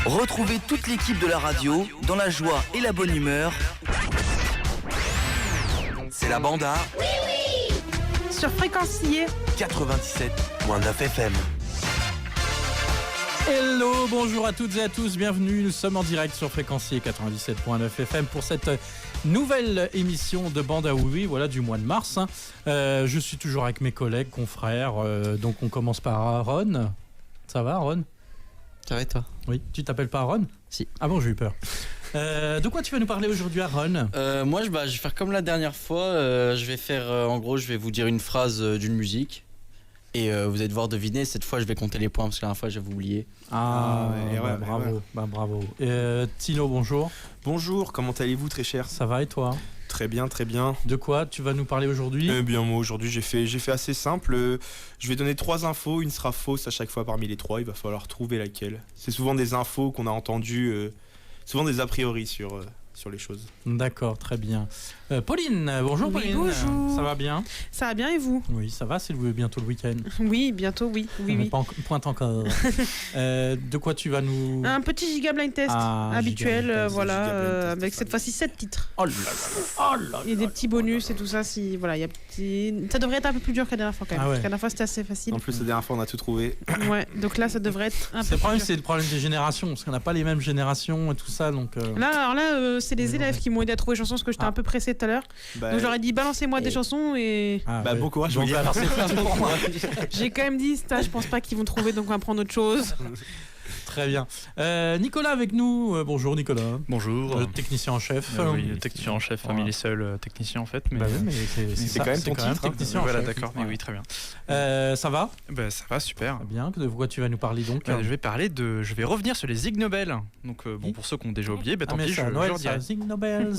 Retrouvez toute l'équipe de la radio dans la joie et la bonne humeur. C'est la banda. Oui, oui. Sur Fréquencier 97.9 FM. Hello, bonjour à toutes et à tous, bienvenue, nous sommes en direct sur Fréquencier 97.9 FM pour cette nouvelle émission de Banda Oui, voilà, du mois de mars. Je suis toujours avec mes collègues, confrères, donc on commence par Aaron. Ça va Aaron ? Ça va et toi ? Oui, tu t'appelles pas Aaron ? Si. Ah bon, j'ai eu peur. De quoi tu vas nous parler aujourd'hui, Aaron ? Moi, je vais faire comme la dernière fois. Je vais faire, en gros, je vais vous dire une phrase d'une musique. Et vous allez devoir deviner. Cette fois, je vais compter les points parce que la dernière fois, j'avais oublié. Bravo. Bravo. Tino, bonjour. Bonjour, comment allez-vous, très cher ? Ça va et toi ? Très bien, très bien. De quoi tu vas nous parler aujourd'hui ? Eh bien, moi, aujourd'hui, j'ai fait assez simple. Je vais donner 3 infos. Une sera fausse à chaque fois parmi les 3. Il va falloir trouver laquelle. C'est souvent des infos qu'on a entendues, souvent des a priori sur les choses. D'accord, très bien. Pauline, bonjour Pauline. Bonjour. Ça va bien ? Ça va bien et vous ? Oui, ça va, c'est bientôt le week-end. Oui, bientôt, oui. Pas pointe encore. De quoi tu vas nous... Un petit giga blind test habituel, giga blind test, avec cette fois-ci 7 titres. Oh là là. Il y a des petits bonus et tout ça. Ça devrait être un peu plus dur que la dernière fois quand même. Ah ouais. Parce que la dernière fois c'était assez facile. En plus, la dernière fois, on a tout trouvé. Ouais, donc là ça devrait être un peu plus dur. C'est le problème des générations, parce qu'on n'a pas les mêmes générations et tout ça, donc... Là, c'est les élèves qui m'ont aidé à trouver les chansons parce que j'étais un peu pressé tout à l'heure. Donc j'aurais dit balancez-moi des chansons et... Bon courage. Donc, alors, c'est fait pour moi. J'ai quand même dit ça, je pense pas qu'ils vont trouver, donc on va prendre autre chose. Très bien. Nicolas avec nous. Bonjour Nicolas. Bonjour. Technicien en chef. Oui, technicien en chef, parmi les seuls techniciens en fait. Mais, mais c'est quand même ton titre. Technicien en voilà, chef. d'accord. Oui, très bien. Ça va ? Ça va, super. Bien. De quoi tu vas nous parler donc ? Je vais revenir sur les Ig Nobel. Donc pour ceux qui ont déjà oublié, tant pis, je leur dirai. Ig Nobel.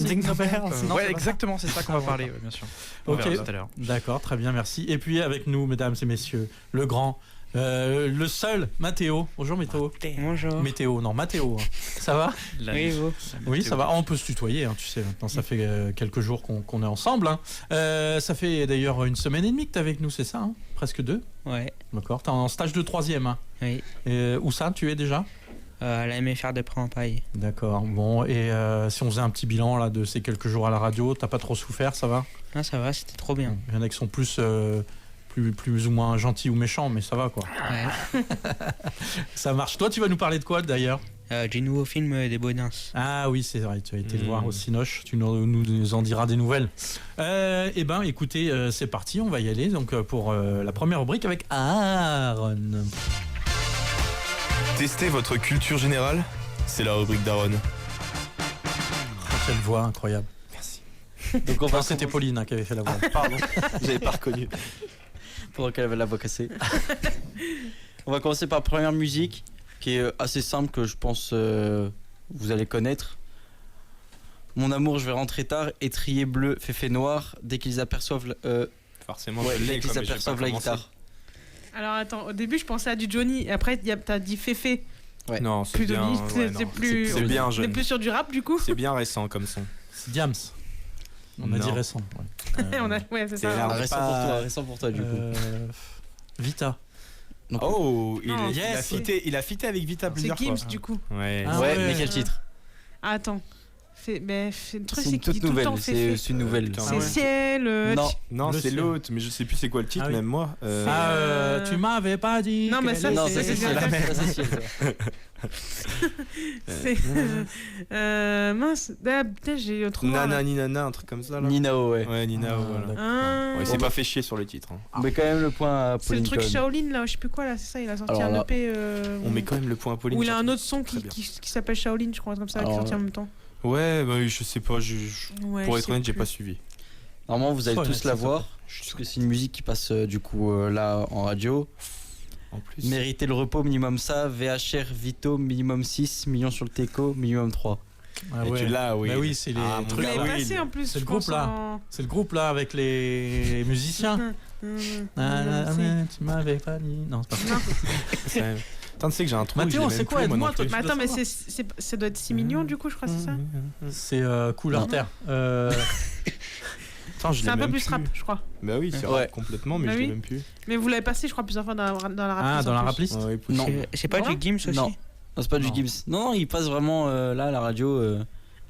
Ouais, exactement, c'est ça qu'on va parler, bien sûr. On verra tout à l'heure. D'accord, très bien, merci. Et puis avec nous, mesdames et messieurs, le grand, le seul, Mathéo. Bonjour Mathéo. Bonjour. Mathéo. Ça va ? Oui, vous ? Oui, ça va. On peut se tutoyer, tu sais. Maintenant, ça fait quelques jours qu'on est ensemble. Ça fait d'ailleurs 1 semaine et demie que t'es avec nous, c'est ça ? Presque 2 ? Ouais. D'accord. T'es en stage de 3e. Oui. Où ça, tu es déjà ? À la MFR de Pré-en-Paille. D'accord. Bon, et si on faisait un petit bilan là de ces quelques jours à la radio, t'as pas trop souffert, ça va ? Ah, ça va, c'était trop bien. Il y en a qui sont plus ou moins gentils ou méchants, mais ça va quoi. Ouais. Ça marche. Toi, tu vas nous parler de quoi d'ailleurs ? Du nouveau film des Baudins. Ah oui, c'est vrai, tu as été le voir au Cinoche, tu nous en diras des nouvelles. Eh ben, écoutez, c'est parti, on va y aller donc pour la première rubrique avec Aaron. Testez votre culture générale, c'est la rubrique d'Aaron. Quelle voix incroyable. Merci. Donc c'était Pauline qui avait fait la voix. Pardon, j'avais pas reconnu. Pendant qu'elle avait la voix cassée. On va commencer par la première musique, qui est assez simple, que je pense vous allez connaître. Mon amour, je vais rentrer tard, étrier bleu, féfé noir, dès qu'ils aperçoivent Forcément, dès qu'ils aperçoivent la guitare. Alors attends, au début je pensais à du Johnny, et après t'as dit Féfé. Ouais. Non, c'est Plus bien. Johnny, c'est bien on est jeune. plus sur du rap du coup. C'est bien récent comme son. C'est Diams. On a dit récent. Ouais, ouais, c'est ça. Récent pour toi du coup. Vita. Donc, il a fité avec Vita C'est plusieurs fois. Gims du coup. Ouais. Ah ouais, ouais. mais quel titre ? Ah, attends. Le truc C'est c'est une qu'il toute dit tout le nouvelle. temps Féfé. C'est une nouvelle. Ah C'est ouais. ciel. Non, Le c'est ciel. l'autre, mais je sais plus c'est quoi le titre, Ah oui. même moi. Tu m'avais pas dit. Non, mais qu'elle ça, Non, était- ça c'est la ciel. même. Ça, c'est ciel, C'est. Mince. Ah, putain, j'ai trop. Nana Ninana, un truc comme ça là. Ninao, ouais. Ouais, Nina, voilà. Ah. Ouais, il s'est pas fait chier sur le titre. Hein. On met quand même le point à C'est le Pauline truc Cohen. Shaolin là, je sais plus quoi là, c'est ça, il a sorti Alors un là, EP. On met quand même le point à Pauline. Où il a sur un le autre son Très qui bien. s'appelle Shaolin, je crois, comme ça, qui est Alors sorti en même temps. Ouais, bah je sais pas, Ouais, pour je être sais honnête, j'ai plus. pas suivi. Normalement, vous allez Ouais, tous c'est la ça. voir, parce que c'est une musique qui passe du coup là en radio. En plus. Mériter le repos, minimum ça. VHR, Vito, minimum 6. Millions sur le Teco, minimum 3. Ah Et ouais. tu l'as, oui. Bah oui, c'est les Ah, mon trucs. Vous gars, l'avez oui. passé en plus, C'est je le groupe pense, là. en- C'est le groupe là avec les musiciens. Tu m'avais pas dit. Non, c'est pas ça. Attends, tu sais que j'ai un trou. Mathéo, je l'ai c'est même quoi, plus, moi aide-moi, non toi, plus. Mais attends, mais savoir. ça doit être 6 millions du coup, je crois, c'est ça. C'est couleur Non. terre. Attends, je C'est l'ai un peu même plus rap, je crois. Bah oui, c'est Ouais. rap complètement, mais Bah je l'ai oui. même plus. Mais vous l'avez passé, je crois, plusieurs fois dans la rap. Ah, dans la rap list. Ouais, Non. C'est pas Voilà. du Gims aussi ? Non. Non, c'est pas du Non. Gims. Non, il passe vraiment là à la radio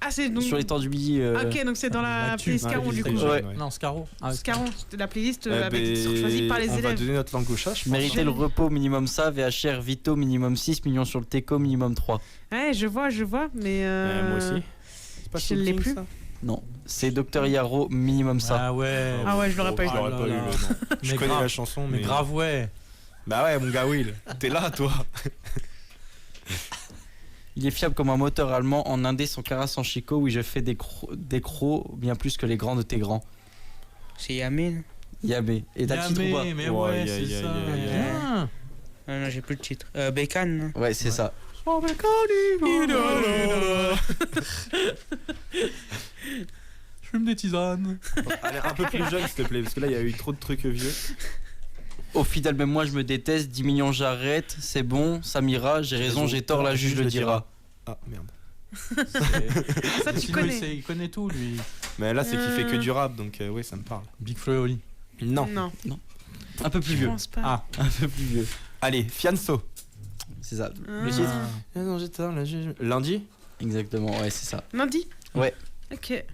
Ah, c'est donc. sur les temps du midi. Ok, donc c'est dans la L'actu. playlist Ah, Scarron du coup. jeune, Ouais. Non, Scaro. Ah, Scarron, c'était la playlist Eh avec ben, choisie par les on va élèves. donner notre langue au chat, je pense. Mériter le repos minimum ça, VHR Vito minimum 6, millions sur le Teco minimum 3. Ouais, je vois, mais. Moi aussi. C'est pas je Soul l'ai King, plus. ça Non, c'est Dr Yaro minimum ça. Ah ouais. Ah ouais, je l'aurais pas eu. Je l'aurais Oh pas là eu, là. non. Je Mais connais grave. la chanson, Mais mais. grave, ouais. Bah ouais, mon gars Will, t'es là, toi. Il est fiable comme un moteur allemand en indé sans carasse en chico où je fais des crocs bien plus que les grands de tes grands. C'est Yamin. Yabé. Et t'as le titre ou pas? Mais Ouais, ouais, aïe, c'est aïe, ça. aïe, aïe, aïe. Bien. Ah non, j'ai plus le titre. Bécane. Ouais, c'est ça. Oh, mais je fume des tisanes. Allez, un peu plus jeune, s'il te plaît, parce que là, il y a eu trop de trucs vieux. Au final, même moi je me déteste. 10 millions, j'arrête. C'est bon, ça m'ira. J'ai raison, j'ai tort, la juge le dira. Ah, merde. Ça, tu Sinon, connais. il connaît tout, lui. Mais là, c'est qu'il fait que du rap, donc ouais, ça me parle. Big Flo et Oli. Non. Non, Un peu plus je vieux. pense pas. Ah. Un peu plus vieux. Allez, Fianso. C'est ça. Ah. Le titre Ah non, j'ai tort, la juge. Lundi. Exactement, ouais, c'est ça. Lundi. Ouais. Ok.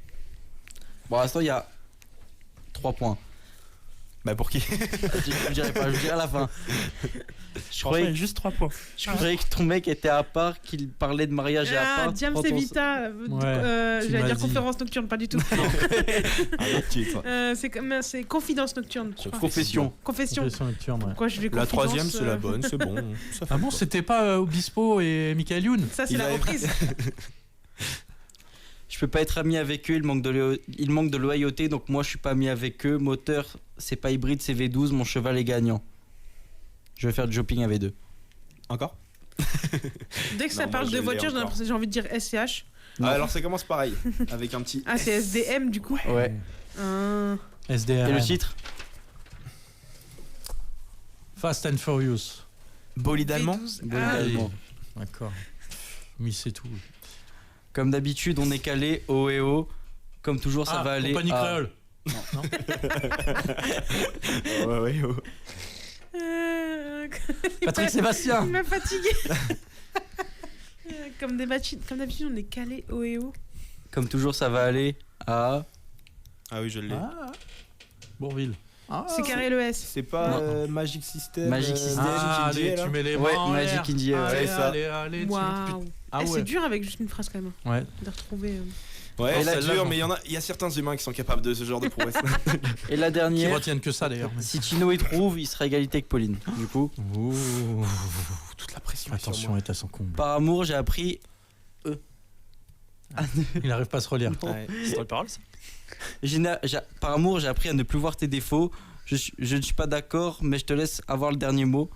Bon, à l'instant, il y a 3 points. Bah pour qui? Je dirais pas, je dirais à la fin. Je croyais, juste 3 points. je croyais que ton mec était à part, qu'il parlait de mariage et à Ah, part. Diams Prends et ton- Vita. Ouais, tu J'allais m'as dire dit. conférence nocturne, pas du tout. Un autre titre. C'est confidence nocturne. Je crois. Confession. Confession. Confession nocturne, ouais. Pourquoi je vais La confidence, troisième, c'est la bonne, c'est bon. Ça fait Ah bon, pas. c'était pas Obispo et Michael Youn? Ça, c'est Il la avait- reprise. Je peux pas être ami avec eux, il manque de loyauté, donc moi je suis pas ami avec eux. Moteur, c'est pas hybride, c'est V12, mon cheval est gagnant. Je vais faire du shopping à V2. Encore? Dès que ça Non, parle moi, je de l'ai voiture, j'ai encore. l'impression j'ai envie de dire SCH. Ah, alors ça commence pareil, avec un petit. Ah, c'est SDM du coup. Ouais. Ah. SDR. Et le titre Fast and Furious. Bolide allemand. V12. Bolide Ah, allemand. D'accord. Mais c'est tout. Comme d'habitude, on est calé, oh et oh. Comme toujours, ça va aller. Compagnie à- créole. Non. Ouais, ouais, oh. Patrick Sébastien. Il m'a fatigué. Comme d'habitude, on est calé haut et haut. Comme toujours, ça va aller à. Ah oui, je l'ai. Ah. Bourville. Ah. C'est carré le S. C'est pas Non. Magic System. Magic System. Ah, Magic Indie, allez, là tu mets les Ouais, mains en Magic l'air. Indie, ouais, Allez, ça. allez, tu- Waouh. Ah Eh, ouais. c'est dur avec juste une phrase quand même. Ouais. De retrouver. Ouais, Non, là, celle-là, dur, je mais il y a certains humains qui sont capables de ce genre de prouesse. Et la Qui dernière, retiennent que ça d'ailleurs. si Tino y trouve, il sera égalité avec Pauline. Du coup, Ouh. Toute la pression. est sur Attention moi. est à son comble. par amour, j'ai appris. Il n'arrive pas à se relire. Ouais. C'est dans les paroles, ça Par amour, j'ai appris à ne plus voir tes défauts. Je ne suis pas d'accord, mais je te laisse avoir le dernier mot.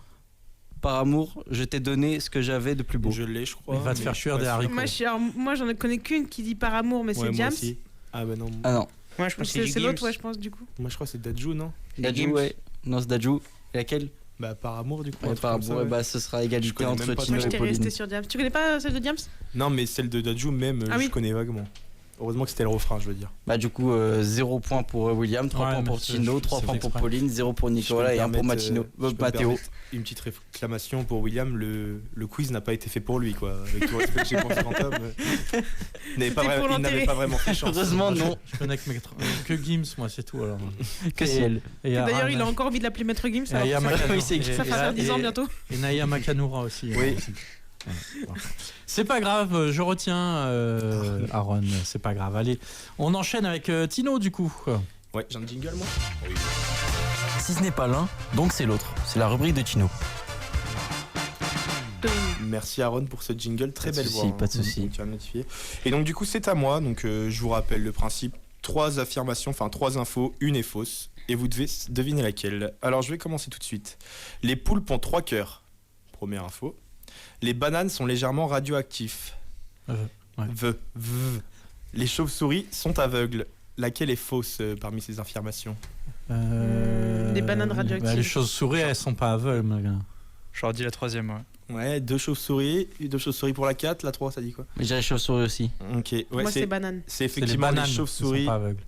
Par amour, je t'ai donné ce que j'avais de plus beau. Je l'ai, je crois. Il va te mais faire je suis cuire pas des sûr. haricots. Moi, j'en connais qu'une qui dit par amour, mais Ouais, c'est moi Diams. aussi. Ah bah non. Ah non, Moi, je pense que C'est c'est l'autre, Gims. ouais, je pense, du coup. Moi je crois que c'est Dajou, non? Dadju, Gims. ouais. Non, c'est Dadju. Et laquelle? Bah par amour du coup. un Ouais, truc par comme amour, ça, ouais, ouais. bah ce sera Je égalité connais entre même pas Tino Moi, et j'étais restée Pauline. sur Diams. Tu connais pas celle de Diams? Non mais celle de Dajou même, Ah je oui. connais vaguement. Heureusement que c'était le refrain, je veux dire. Bah du coup, 0 points pour William, 3 Ouais, points mais pour c'est- Tino, 3 c'est points fait pour exprès. Pauline, 0 pour Nicolas et 1 pour Mathéo. Une petite réclamation pour William, le quiz n'a pas été fait pour lui quoi. Avec tout le respect que j'ai pour ce grand homme. Il n'avait pour il l'enterrer. n'avait pas vraiment fait chance. Heureusement, non. Je connais que Gims, moi, c'est tout alors. Que ciel. Et D'ailleurs, il a encore envie de l'appeler Maître Gims. alors Aya ça- Makanura. Oui, c'est Et- Ça et- va faire 10 ans et- bientôt. Et Naya Makanura aussi. Oui. aussi. Ouais, bon. C'est pas grave, je retiens Aaron, c'est pas grave. Allez, on enchaîne avec Tino du coup. Ouais, j'ai un jingle moi. Si ce n'est pas l'un, donc c'est l'autre. C'est la rubrique de Tino. Merci Aaron pour ce jingle, très Pas de belle souci, voix. pas de souci. Donc, tu vas me notifier. Et donc du coup c'est à moi, donc je vous rappelle le principe. 3 affirmations, enfin 3 infos, une est fausse. Et vous devez deviner laquelle. Alors je vais commencer tout de suite. Les poulpes ont 3 cœurs. Première info. Les bananes sont légèrement radioactifs. Ouais. Les chauves-souris sont aveugles. Laquelle est fausse parmi ces affirmations? Des bananes radioactives. Bah, les choses souris, elles sont pas aveugles. mais, J'aurais dit la troisième, ouais. Ouais, 2 chauves-souris. 2 chauves-souris pour la 4, la 3 ça dit quoi? Mais j'ai les chauves-souris aussi. Ok, ouais, Moi, c'est c'est banane. c'est C'est les effectivement bananes les qui chauves-souris. sont pas aveugles.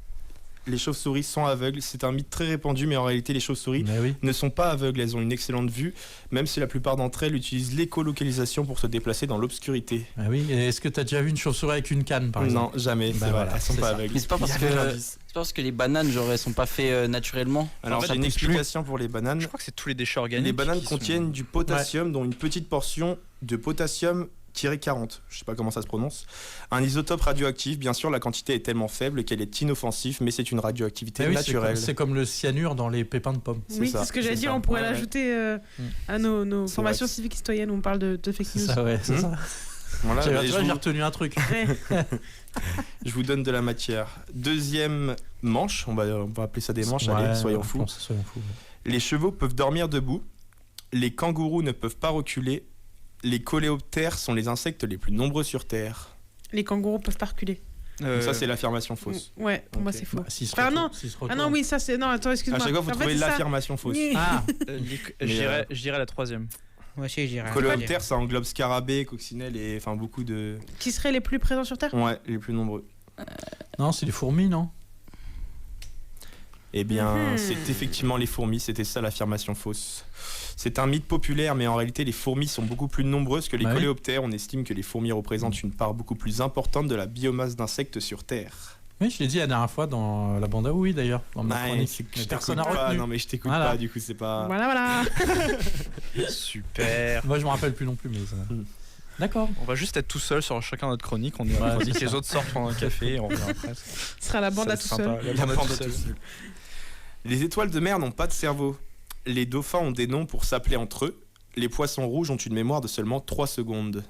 les chauves-souris sont aveugles. C'est un mythe très répandu, mais en réalité, les chauves-souris Mais oui. ne sont pas aveugles. Elles ont une excellente vue, même si la plupart d'entre elles utilisent l'écolocalisation pour se déplacer dans l'obscurité. Ah oui. Et est-ce que tu as déjà vu une chauve-souris avec une canne, par exemple? Non, jamais. Bah c'est voilà, vrai, elles sont c'est pas ça. aveugles. Mais c'est pas parce Il y avait que- l'indice. C'est parce que les bananes, genre, elles sont pas faites naturellement. Alors, En fait, j'ai une t'expliques- explication pour les bananes. Je crois que c'est tous les déchets organiques. Les bananes qui sont- contiennent du potassium, dont une petite portion de potassium-40, je sais pas comment ça se prononce. Un isotope radioactif, bien sûr, la quantité est tellement faible qu'elle est inoffensive, mais c'est une radioactivité Ah oui, naturelle. c'est comme le cyanure dans les pépins de pommes. C'est Oui, ça, c'est ce que j'allais c'est dire. ça. On pourrait Ouais, ouais. l'ajouter à nos C'est formations vrai. civiques citoyennes où on parle de fake C'est news. ça, ouais, c'est Hmm. ça. Voilà, Tu vois, mais j'ai retenu un truc. Ouais. je vous donne de la matière. Deuxième manche, on va appeler ça des manches, allez, soyons fous. Soyons fous. Les chevaux peuvent dormir debout, les kangourous ne peuvent pas reculer, les coléoptères sont les insectes les plus nombreux sur Terre. Les kangourous peuvent pas reculer. Donc ça, c'est l'affirmation fausse. Ouais, pour moi Ok. c'est faux. Bah, s'il se Ah retourne- non. s'il se Ah retourne. non, oui, ça c'est. Non, attends, À excuse-moi. chaque fois, vous En fait, trouvez c'est ça. l'affirmation fausse. Oui. Ah, Je dirais la troisième. Moi aussi, je dirais. Coléoptères, ça englobe scarabées, coccinelles et enfin beaucoup de. Qui seraient les plus présents sur Terre? Ouais, les plus nombreux. non, c'est les fourmis, non? Eh bien, Mhm. c'est effectivement les fourmis, c'était ça l'affirmation fausse. C'est un mythe populaire, mais en réalité, les fourmis sont beaucoup plus nombreuses que les Bah oui. coléoptères. On estime que les fourmis représentent une part beaucoup plus importante de la biomasse d'insectes sur Terre. Oui, je l'ai dit la dernière fois dans la bande à oui d'ailleurs, dans ma Ouais, chronique. c'est que Mais je personne n'a t'écoute pas. retenu. Non, mais je t'écoute Voilà. pas, du coup, c'est pas. Voilà. Super. Moi, je me rappelle plus non plus, mais ça... Hmm. D'accord. On va juste être tout seul sur chacun notre chronique. On est Ouais, chronique, c'est les ça. autres sortent prendre un café et on revient après. Ce sera la bande Ça, à c'est tout sympa. seul. La La bande à bande tout à seul. tout seul. Les étoiles de mer n'ont pas de cerveau. Les dauphins ont des noms pour s'appeler entre eux. Les poissons rouges ont une mémoire de seulement 3 secondes.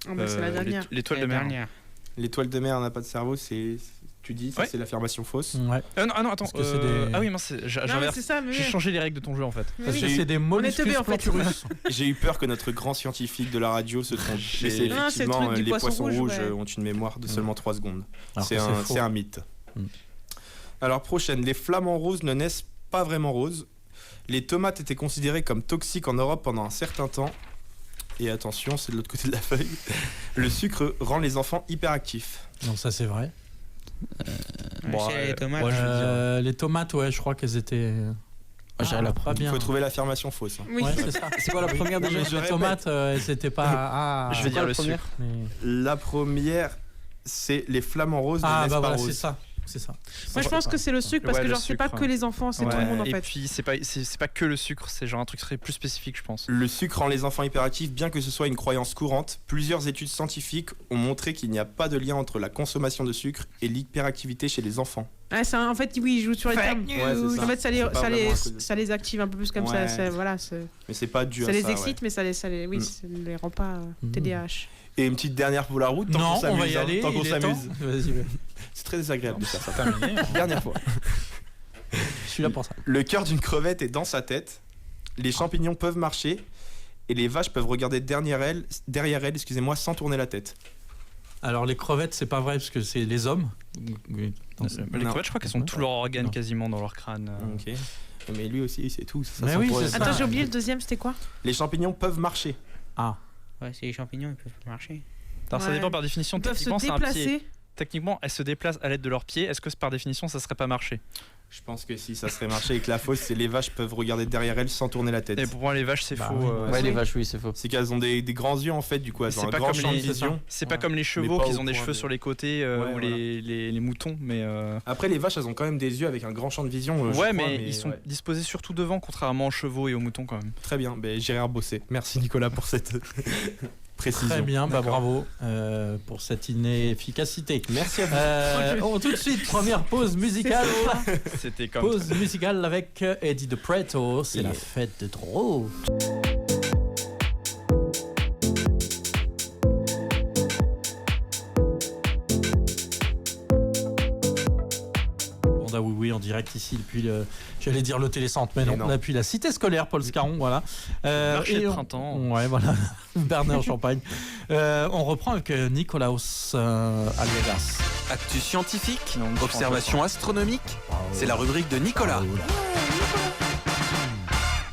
Ah bah, c'est la dernière. L'étoile de La mer. dernière. L'étoile de mer n'a pas de cerveau, c'est. Tu dis, ça Ouais. c'est l'affirmation fausse. Ouais. Non, attends. Parce que c'est des- Ah oui, mince, Non, mais j'inverse. c'est ça, mais. J'ai changé les règles de ton jeu en fait. Mais Parce oui. que c'est des molluscus teubés, en fait. planturus. J'ai eu peur que notre grand scientifique de la radio se trompe. J'ai- Mais c'est Non, c'est le effectivement, truc du les poisson poissons rouge, rouges ouais. ont une mémoire de seulement 3 secondes. Alors C'est que un, faux. c'est un mythe. Mm. Alors prochaine, les flamants roses ne naissent pas vraiment roses. Les tomates étaient considérées comme toxiques en Europe pendant un certain temps. Et attention, c'est de l'autre côté de la feuille. Le sucre rend les enfants hyperactifs. Donc ça, c'est vrai. Bon, Ouais, les tomates. ouais, je vais dire. Les tomates, ouais, je crois qu'elles étaient... Moi, j'irais la pas Il bien. faut trouver l'affirmation fausse. hein. Oui. Ouais, c'est ça. C'est quoi la première Non, déjà mais je les répète. tomates, elles étaient pas... Ah, Je vais dire la le première sucre. mais- La première, c'est les flamants roses ne Ah, naissent bah pas voilà, c'est roses. ça. C'est ça. Moi, je pense que c'est le sucre parce Ouais, que, le genre, c'est pas sucre. que les enfants, c'est tout le Ouais, monde en et fait. puis c'est pas que le sucre, c'est genre un truc très plus spécifique, je pense. Le sucre rend les enfants hyperactifs, bien que ce soit une croyance courante. Plusieurs études scientifiques ont montré qu'il n'y a pas de lien entre la consommation de sucre et l'hyperactivité chez les enfants. Ouais, en fait, oui, ils jouent sur les termes. Ouais, c'est ça. En fait, ça C'est pas vraiment à cause de ça les active un peu plus comme Ouais. ça. Voilà, Mais c'est pas dû ça à les ça. excite, ouais. mais ça les, oui, Mm. ça ne les rend pas Mm. TDAH. Et une petite dernière pour la route, tant Non, qu'on on va s'amuse. y aller. Tant qu'on il est s'amuse. temps. Vas-y, ouais. C'est très désagréable de faire ça. Terminé. Dernière fois. Je suis là pour ça. Le cœur d'une crevette est dans sa tête. Les champignons peuvent marcher. Et les vaches peuvent regarder derrière elles, sans tourner la tête. Alors, les crevettes, c'est pas vrai, parce que c'est les hommes. Oui. Non, c'est- Mais les Non. crevettes, je crois qu'elles ont tous leurs organes Non. quasiment dans leur crâne. Ok. Mais lui aussi, c'est tout. Ça Mais sent oui, pour c'est elle. ça. Attends, j'ai oublié le deuxième, c'était quoi? Les champignons peuvent marcher. Ah, Ouais, c'est les champignons, ils peuvent marcher. Alors ça Ouais. dépend par définition. Ils peuvent se Techniquement, c'est un pied. déplacer. Techniquement, elles se déplacent à l'aide de leurs pieds. Est-ce que par définition, ça serait pas marcher? Je pense que si ça serait marché et que la fausse, c'est les vaches peuvent regarder derrière elles sans tourner la tête. Et pour moi, les vaches, c'est Bah faux. oui. euh, Ouais, Oui. les vaches, oui, c'est faux. C'est qu'elles ont des grands yeux en fait, du coup elles C'est ont un pas grand comme champ de les- vision. C'est pas comme les chevaux pas qui au ont des point cheveux de- sur les côtés Ouais, ou les moutons, mais Après les vaches elles ont quand même des yeux avec un grand champ de vision. Je ouais, crois, mais ils sont ouais. disposés surtout devant, contrairement aux chevaux et aux moutons quand même. Très bien, ben, j'irai rebosser. Merci Nicolas pour cette précision. très bien. Bah, D'accord. bravo pour cette inefficacité. Merci à vous. Tout de suite, première pause musicale. C'était comme Pause musicale avec Eddie De Preto. C'est la Yeah. fête de trop. Banda oui, oui, en direct ici depuis j'allais dire le télécentre, mais non, non. depuis la cité scolaire Paul Scarron, voilà. marché de et printemps. Ouais, voilà, Bernard Champagne. On reprend avec Nikolaos Aliegas. Actu scientifique, Non, je observation astronomique, c'est la rubrique de Nicolas.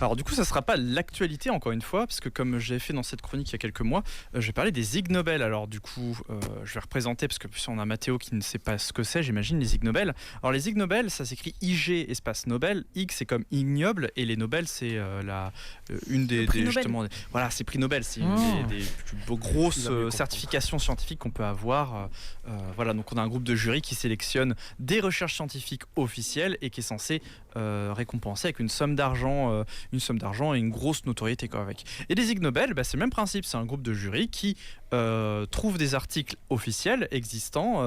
Alors du coup, ça sera pas l'actualité encore une fois, parce que comme j'ai fait dans cette chronique il y a quelques mois, je vais parler des Ig Nobel. Alors du coup, je vais représenter, parce que plus on a Mathéo qui ne sait pas ce que c'est, j'imagine, les Ig Nobel. Alors les Ig Nobel, ça s'écrit IG espace Nobel. Ig c'est comme ignoble, et les Nobel c'est une des justement, voilà, c'est prix Nobel, c'est une des plus grosses certifications scientifiques qu'on peut avoir. Voilà, donc on a un groupe de jury qui sélectionne des recherches scientifiques officielles et qui est censé récompenser avec une somme d'argent et une grosse notoriété quoi, avec. Et les Ig Nobel, c'est le même principe, c'est un groupe de jury qui trouve des articles officiels existants,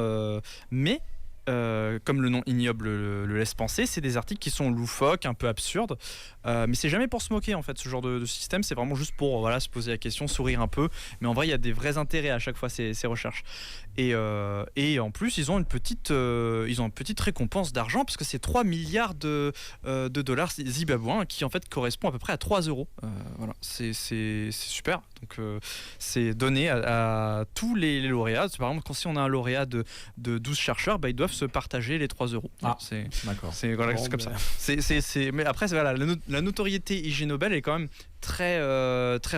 mais comme le nom ignoble le laisse penser, c'est des articles qui sont loufoques, un peu absurdes, mais c'est jamais pour se moquer en fait. Ce genre de système, c'est vraiment juste pour se poser la question, sourire un peu, mais en vrai il y a des vrais intérêts à chaque fois ces recherches. Et en plus ils ont une petite récompense d'argent, parce que c'est 3 milliards de dollars zimbabwéens, qui en fait correspond à peu près à 3 euros. Voilà, c'est super. Donc c'est donné à tous les lauréats. Par exemple, si on a un lauréat de 12 chercheurs, ils doivent se partager les 3 euros. C'est voilà, c'est comme ça. Mais après, voilà, la notoriété IG Nobel est quand même très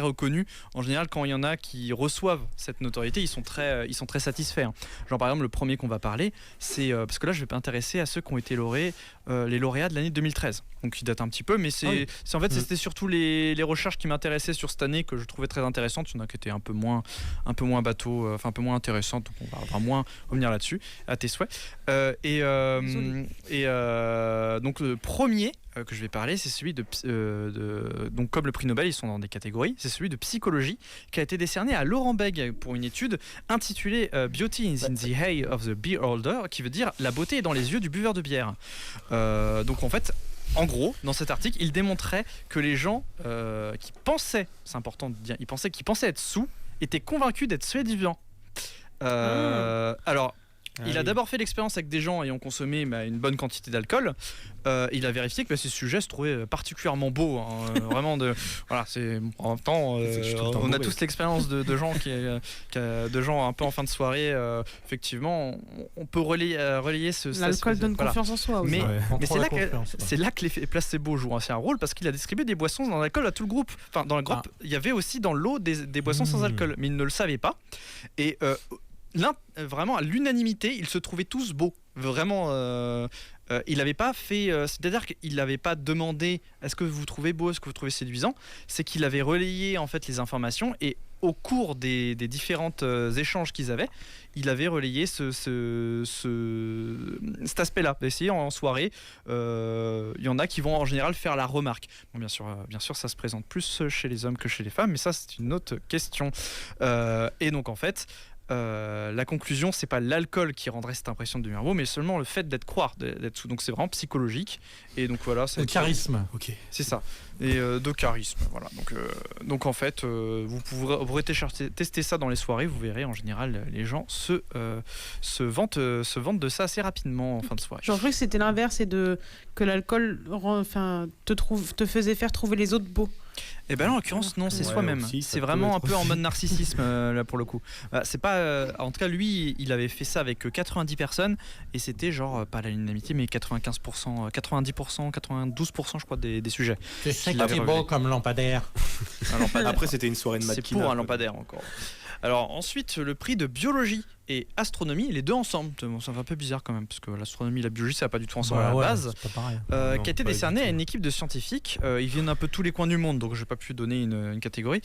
reconnue. En général, quand il y en a qui reçoivent cette notoriété, ils sont très satisfaits. Genre par exemple, le premier qu'on va parler, c'est parce que là je vais pas intéresser à ceux qui ont été les lauréats de l'année 2013. Donc ils datent un petit peu, mais c'était surtout les recherches qui m'intéressaient sur cette année, que je trouvais très intéressantes. Il y en a qui étaient un peu moins bateau, un peu moins intéressantes, donc on va moins revenir là-dessus, à tes souhaits. Donc le premier que je vais parler, c'est celui donc comme le prix Nobel, ils sont dans des catégories, c'est celui de psychologie, qui a été décerné à Laurent Beg pour une étude intitulée Beauty is in the Eye of the Beer Holder, qui veut dire la beauté est dans les yeux du buveur de bière. Donc en fait, en gros, dans cet article, il démontrait que les gens qui pensaient, c'est important de dire, qui pensaient être sous, étaient convaincus d'être suédiviants. Alors, il a d'abord fait l'expérience avec des gens ayant consommé une bonne quantité d'alcool. Il a vérifié que ces sujets se trouvaient particulièrement beaux. Vraiment voilà, c'est en même temps, on a tous l'expérience de gens de gens un peu en fin de soirée. Effectivement, on peut relayer l'alcool donne confiance en soi. Mais c'est là que l'effet placebo joue un rôle, parce qu'il a distribué des boissons dans l'alcool à tout le groupe. Enfin, dans le groupe, il y avait aussi dans l'eau des boissons sans alcool, mais ils ne le savaient pas. Et vraiment à l'unanimité, ils se trouvaient tous beaux. Vraiment, il n'avait pas fait, c'est-à-dire qu'il n'avait pas demandé est-ce que vous trouvez beau, est-ce que vous trouvez séduisant. C'est qu'il avait relayé en fait les informations, et au cours des différents échanges qu'ils avaient, il avait relayé cet aspect-là. D'essayer en soirée, il y en a qui vont en général faire la remarque. Bon, bien sûr, ça se présente plus chez les hommes que chez les femmes, mais ça c'est une autre question. Et donc en fait, la conclusion, c'est pas l'alcool qui rendrait cette impression de devenir beau, mais seulement le fait d'être sous. Donc c'est vraiment psychologique. Et donc voilà, le charisme. Ok. C'est ça. Et de charisme, voilà. Donc en fait, vous pourrez tester ça dans les soirées. Vous verrez, en général, les gens se vantent de ça assez rapidement en fin de soirée. J'en cru que c'était l'inverse, et que l'alcool te faisait faire trouver les autres beaux. Et ben là, en l'occurrence, non, c'est soi-même. C'est vraiment un peu en mode narcissisme là pour le coup. C'est pas, en tout cas, lui, il avait fait ça avec 90 personnes, et c'était genre pas à l'unanimité, mais 95%, 90%, 92%, je crois, des sujets. C'est beau comme lampadaire. Après, c'était une soirée de Matkina. C'est pour un lampadaire encore. Alors ensuite, le prix de biologie et astronomie, les deux ensemble. Bon, ça fait un peu bizarre quand même, parce que l'astronomie et la biologie, ça va pas du tout ensemble à la base. C'est pas pareil. Qui a été décerné à une équipe de scientifiques. Ils viennent un peu tous les coins du monde, donc je n'ai pas pu donner une catégorie,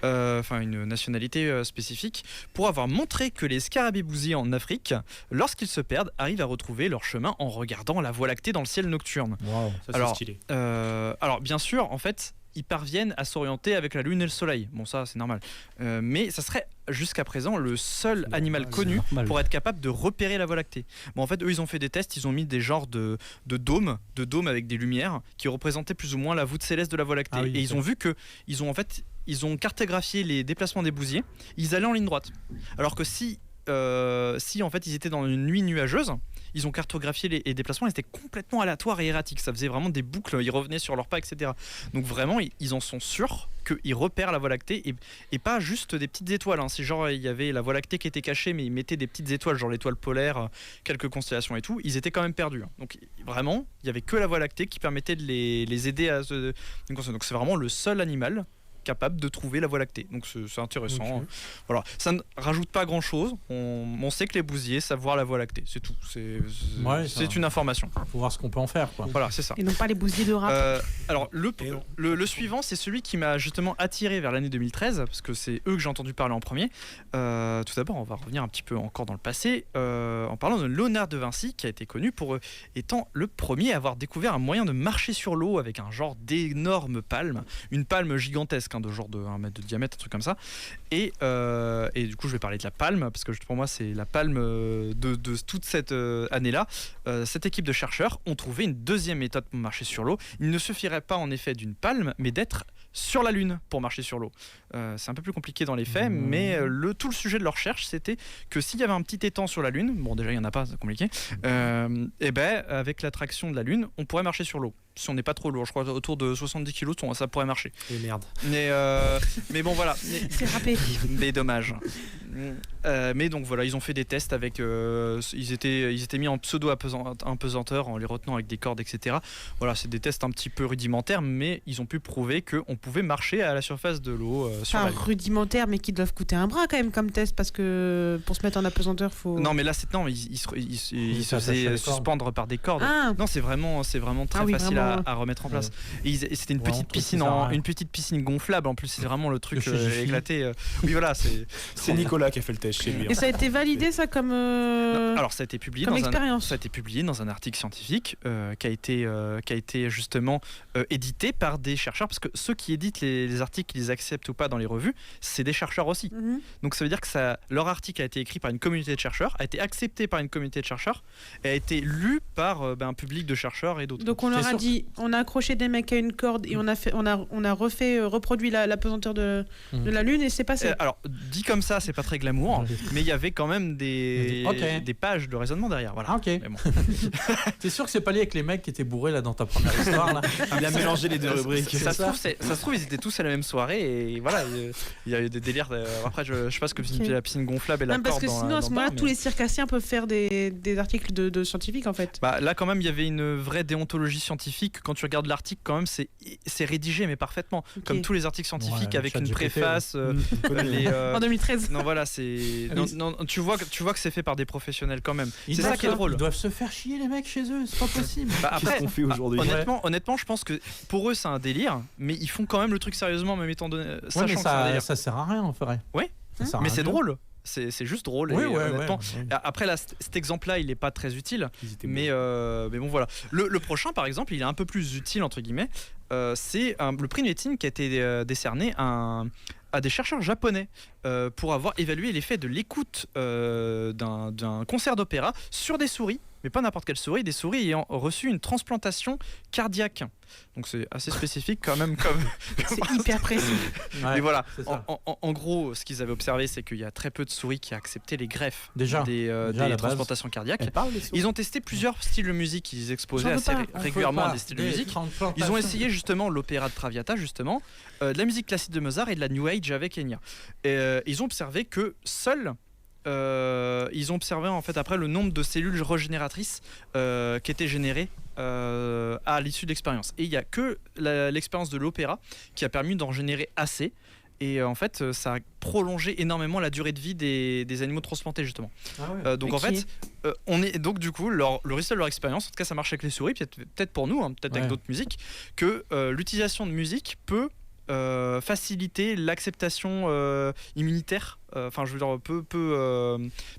une nationalité spécifique, pour avoir montré que les scarabées-bousiers en Afrique, lorsqu'ils se perdent, arrivent à retrouver leur chemin en regardant la Voie lactée dans le ciel nocturne. Wow, ça c'est stylé. Alors bien sûr, en fait, ils parviennent à s'orienter avec la lune et le soleil. Bon, ça c'est normal. Mais ça serait jusqu'à présent le seul animal connu pour être capable de repérer la Voie lactée. Bon, en fait, eux, ils ont fait des tests, ils ont mis des genres de dômes avec des lumières qui représentaient plus ou moins la voûte céleste de la Voie lactée. Et ils ont vu que ils ont cartographié les déplacements des bousiers, ils allaient en ligne droite. Alors que si en fait ils étaient dans une nuit nuageuse, ils ont cartographié les déplacements, ils étaient complètement aléatoires et erratiques. Ça faisait vraiment des boucles, ils revenaient sur leur pas, etc. Donc vraiment, ils en sont sûrs qu'ils repèrent la Voie lactée et pas juste des petites étoiles. Hein. C'est genre, il y avait la Voie lactée qui était cachée, mais ils mettaient des petites étoiles, genre l'étoile polaire, quelques constellations et tout. Ils étaient quand même perdus. Hein. Donc vraiment, il n'y avait que la Voie lactée qui permettait de les aider à se... Donc c'est vraiment le seul animal capable de trouver la Voie lactée. Donc c'est intéressant. Ok. Voilà. Ça ne rajoute pas grand-chose. On sait que les bousiers savent voir la Voie lactée. C'est tout. C'est une information. Faut voir ce qu'on peut en faire, quoi. Voilà, c'est ça. Et non pas les bousiers de rap. Alors le suivant, c'est celui qui m'a justement attiré vers l'année 2013 parce que c'est eux que j'ai entendu parler en premier. Tout d'abord, on va revenir un petit peu encore dans le passé en parlant de Léonard de Vinci qui a été connu pour étant le premier à avoir découvert un moyen de marcher sur l'eau avec un genre d'énorme palme, une palme gigantesque de genre de 1 mètre de diamètre, un truc comme ça. Et du coup, je vais parler de la palme parce que pour moi, c'est la palme de toute cette année-là. Cette équipe de chercheurs ont trouvé une deuxième méthode pour marcher sur l'eau. Il ne suffirait pas en effet d'une palme, mais d'être sur la Lune pour marcher sur l'eau. C'est un peu plus compliqué dans les faits, mais tout le sujet de leur recherche, c'était que s'il y avait un petit étang sur la Lune, bon déjà il n'y en a pas, c'est compliqué, et avec l'attraction de la Lune, on pourrait marcher sur l'eau. Si on n'est pas trop lourd, je crois autour de 70 kg, ça pourrait marcher. Et merde. Mais bon voilà. C'est râpé. Mais dommage. Mais donc voilà, ils ont fait des tests avec. Ils étaient mis en pseudo-apesanteur en les retenant avec des cordes, etc. Voilà, c'est des tests un petit peu rudimentaires, mais ils ont pu prouver qu'on pouvait marcher à la surface de l'eau. Rudimentaires, mais qui doivent coûter un bras quand même comme test, parce que pour se mettre en apesanteur, faut. Non, mais là, ils se faisaient suspendre par des cordes. Ah. Non, c'est vraiment très facile à remettre en place. Et c'était une petite piscine gonflable en plus. C'est vraiment le truc éclaté. Oui, voilà, c'est Nicolas qui a fait le test chez lui. Et ça a été validé, ça, comme. Non, alors, ça a été publié dans un article scientifique qui a été justement édité par des chercheurs, parce que ceux qui éditent les articles, qu'ils les acceptent ou pas dans les revues, c'est des chercheurs aussi. Donc ça veut dire que leur article a été écrit par une communauté de chercheurs, a été accepté par une communauté de chercheurs et a été lu par un public de chercheurs et d'autres. Donc on leur a dit, on a accroché des mecs à une corde et on a reproduit la pesanteur de la Lune et c'est passé. Alors dit comme ça, c'est pas très glamour, mais il y avait quand même des pages de raisonnement derrière. Voilà. Ah, ok. Mais bon. T'es sûr que c'est pas lié avec les mecs qui étaient bourrés là dans ta première histoire là? Il a mélangé les deux rubriques. Ça se trouve, ils étaient tous à la même soirée et voilà, il y a eu des délires. Après, je sais pas ce que c'est la piscine gonflable et la corde. Parce que sinon, à ce moment-là, tous les circassiens peuvent faire des articles de scientifiques en fait. Bah, là, quand même, il y avait une vraie déontologie scientifique. Quand tu regardes l'article, quand même, c'est rédigé, mais parfaitement. Okay. Comme tous les articles scientifiques, avec une préface. En 2013. Non, voilà, c'est. Non, tu vois que c'est fait par des professionnels quand même. C'est ça qui est drôle. Ils doivent se faire chier, les mecs, chez eux, c'est pas possible. Bah, après, qu'on fait aujourd'hui. Honnêtement, je pense que pour eux, c'est un délire, mais ils font quand même le truc sérieusement, même étant donné. Sachant que c'est un délire. Ça sert à rien, en vrai. Ouais, mais c'est drôle. C'est juste drôle. Oui, honnêtement. Après, là, cet exemple-là, il n'est pas très utile. Mais bon, voilà. Le prochain, par exemple, il est un peu plus utile, entre guillemets. C'est le prix de médecine qui a été décerné à des chercheurs japonais pour avoir évalué l'effet de l'écoute d'un concert d'opéra sur des souris, mais pas n'importe quelle souris, des souris ayant reçu une transplantation cardiaque. Donc c'est assez spécifique quand même. C'est hyper précis. Et voilà, en gros, ce qu'ils avaient observé, c'est qu'il y a très peu de souris qui acceptaient les greffes des transplantations cardiaques. Ils ont testé plusieurs styles de musique, ils exposaient assez régulièrement des styles de musique. Ils ont essayé justement l'opéra de Traviata, justement, de la musique classique de Mozart et de la New Age avec Enya. Et ils ont observé que ils ont observé en fait après le nombre de cellules régénératrices qui étaient générées à l'issue de l'expérience. Et il n'y a que l'expérience de l'opéra qui a permis d'en générer assez. Et en fait, ça a prolongé énormément la durée de vie des animaux transplantés justement. Donc en fait, donc du coup, le résultat de leur expérience, en tout cas ça marche avec les souris, peut-être pour nous, peut-être avec d'autres musiques, que l'utilisation de musique peut faciliter l'acceptation immunitaire. Enfin, je veux dire, peut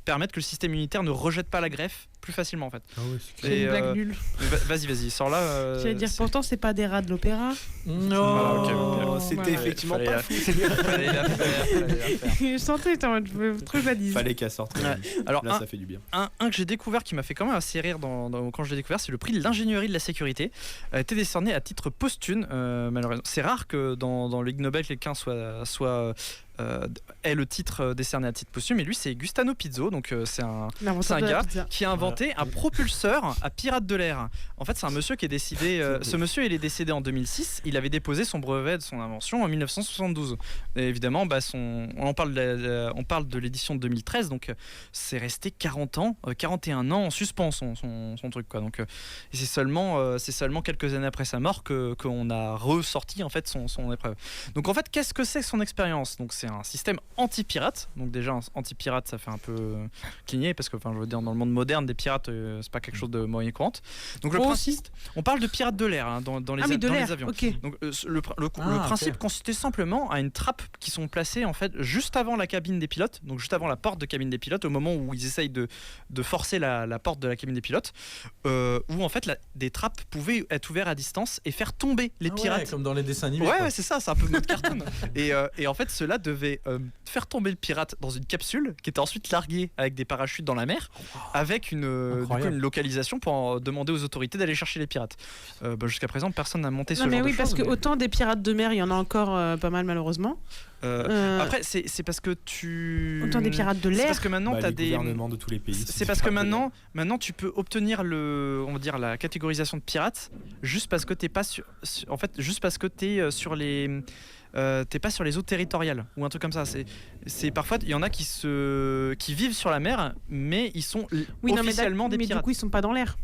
permettre que le système immunitaire ne rejette pas la greffe plus facilement en fait. C'est une blague nulle. Vas-y, sors là. J'allais dire, pourtant c'est pas des rats de l'opéra. Non, c'était effectivement pas fou. Fallait la faire. Je sentais, trop jadis. Fallait qu'elle sorte. Alors là, ça fait du bien. Un que j'ai découvert qui m'a fait quand même assez rire quand je l'ai découvert, c'est le prix de l'ingénierie de la sécurité. A été décerné à titre posthume. Malheureusement, c'est rare que dans le Ig Nobel quelqu'un soit est le titre décerné à titre posthume. Et lui, c'est Giustino Pizzo. Donc, c'est un L'inventeur de la gars pizza. qui a inventé un propulseur à pirates de l'air. En fait, c'est un monsieur qui est décédé. Ce monsieur, il est décédé en 2006. Il avait déposé son brevet de son invention en 1972. Et évidemment, on parle de l'édition de 2013. Donc, c'est resté 41 ans en suspens son truc, quoi. Donc, et c'est seulement quelques années après sa mort qu'on a ressorti en fait son épreuve. Donc en fait, qu'est-ce que c'est que son expérience? Donc c'est un système anti-pirate. Donc déjà anti-pirate, ça fait un peu cligner parce que je veux dire, dans le monde moderne des pirates, c'est pas quelque chose de moyen courant. Donc le principe, on parle de pirates de l'air dans les avions. Okay. Donc le principe consistait simplement à une trappe qui sont placées en fait juste avant la cabine des pilotes, donc juste avant la porte de cabine des pilotes, au moment où ils essayent de forcer la porte de la cabine des pilotes, où en fait des trappes pouvaient être ouvertes à distance et faire tomber les pirates. Ouais, comme dans les dessins animés. Ouais, c'est ça, c'est un peu mode cartoon. Et en fait, cela devait faire tomber le pirate dans une capsule qui était ensuite larguée avec des parachutes dans la mer, avec une localisation pour demander aux autorités d'aller chercher les pirates. Jusqu'à présent, personne n'a monté ce genre de choses. Parce que autant des pirates de mer, il y en a encore pas mal malheureusement. Après, c'est parce que autant des pirates de l'air. C'est parce que maintenant t'as des gouvernements de tous les pays. C'est parce que maintenant tu peux obtenir la catégorisation de pirate juste parce que t'es pas sur les t'es pas sur les eaux territoriales ou un truc comme ça. C'est parfois il y en a qui vivent sur la mer, mais ils sont officiellement des pirates. Mais du coup, ils sont pas dans l'air.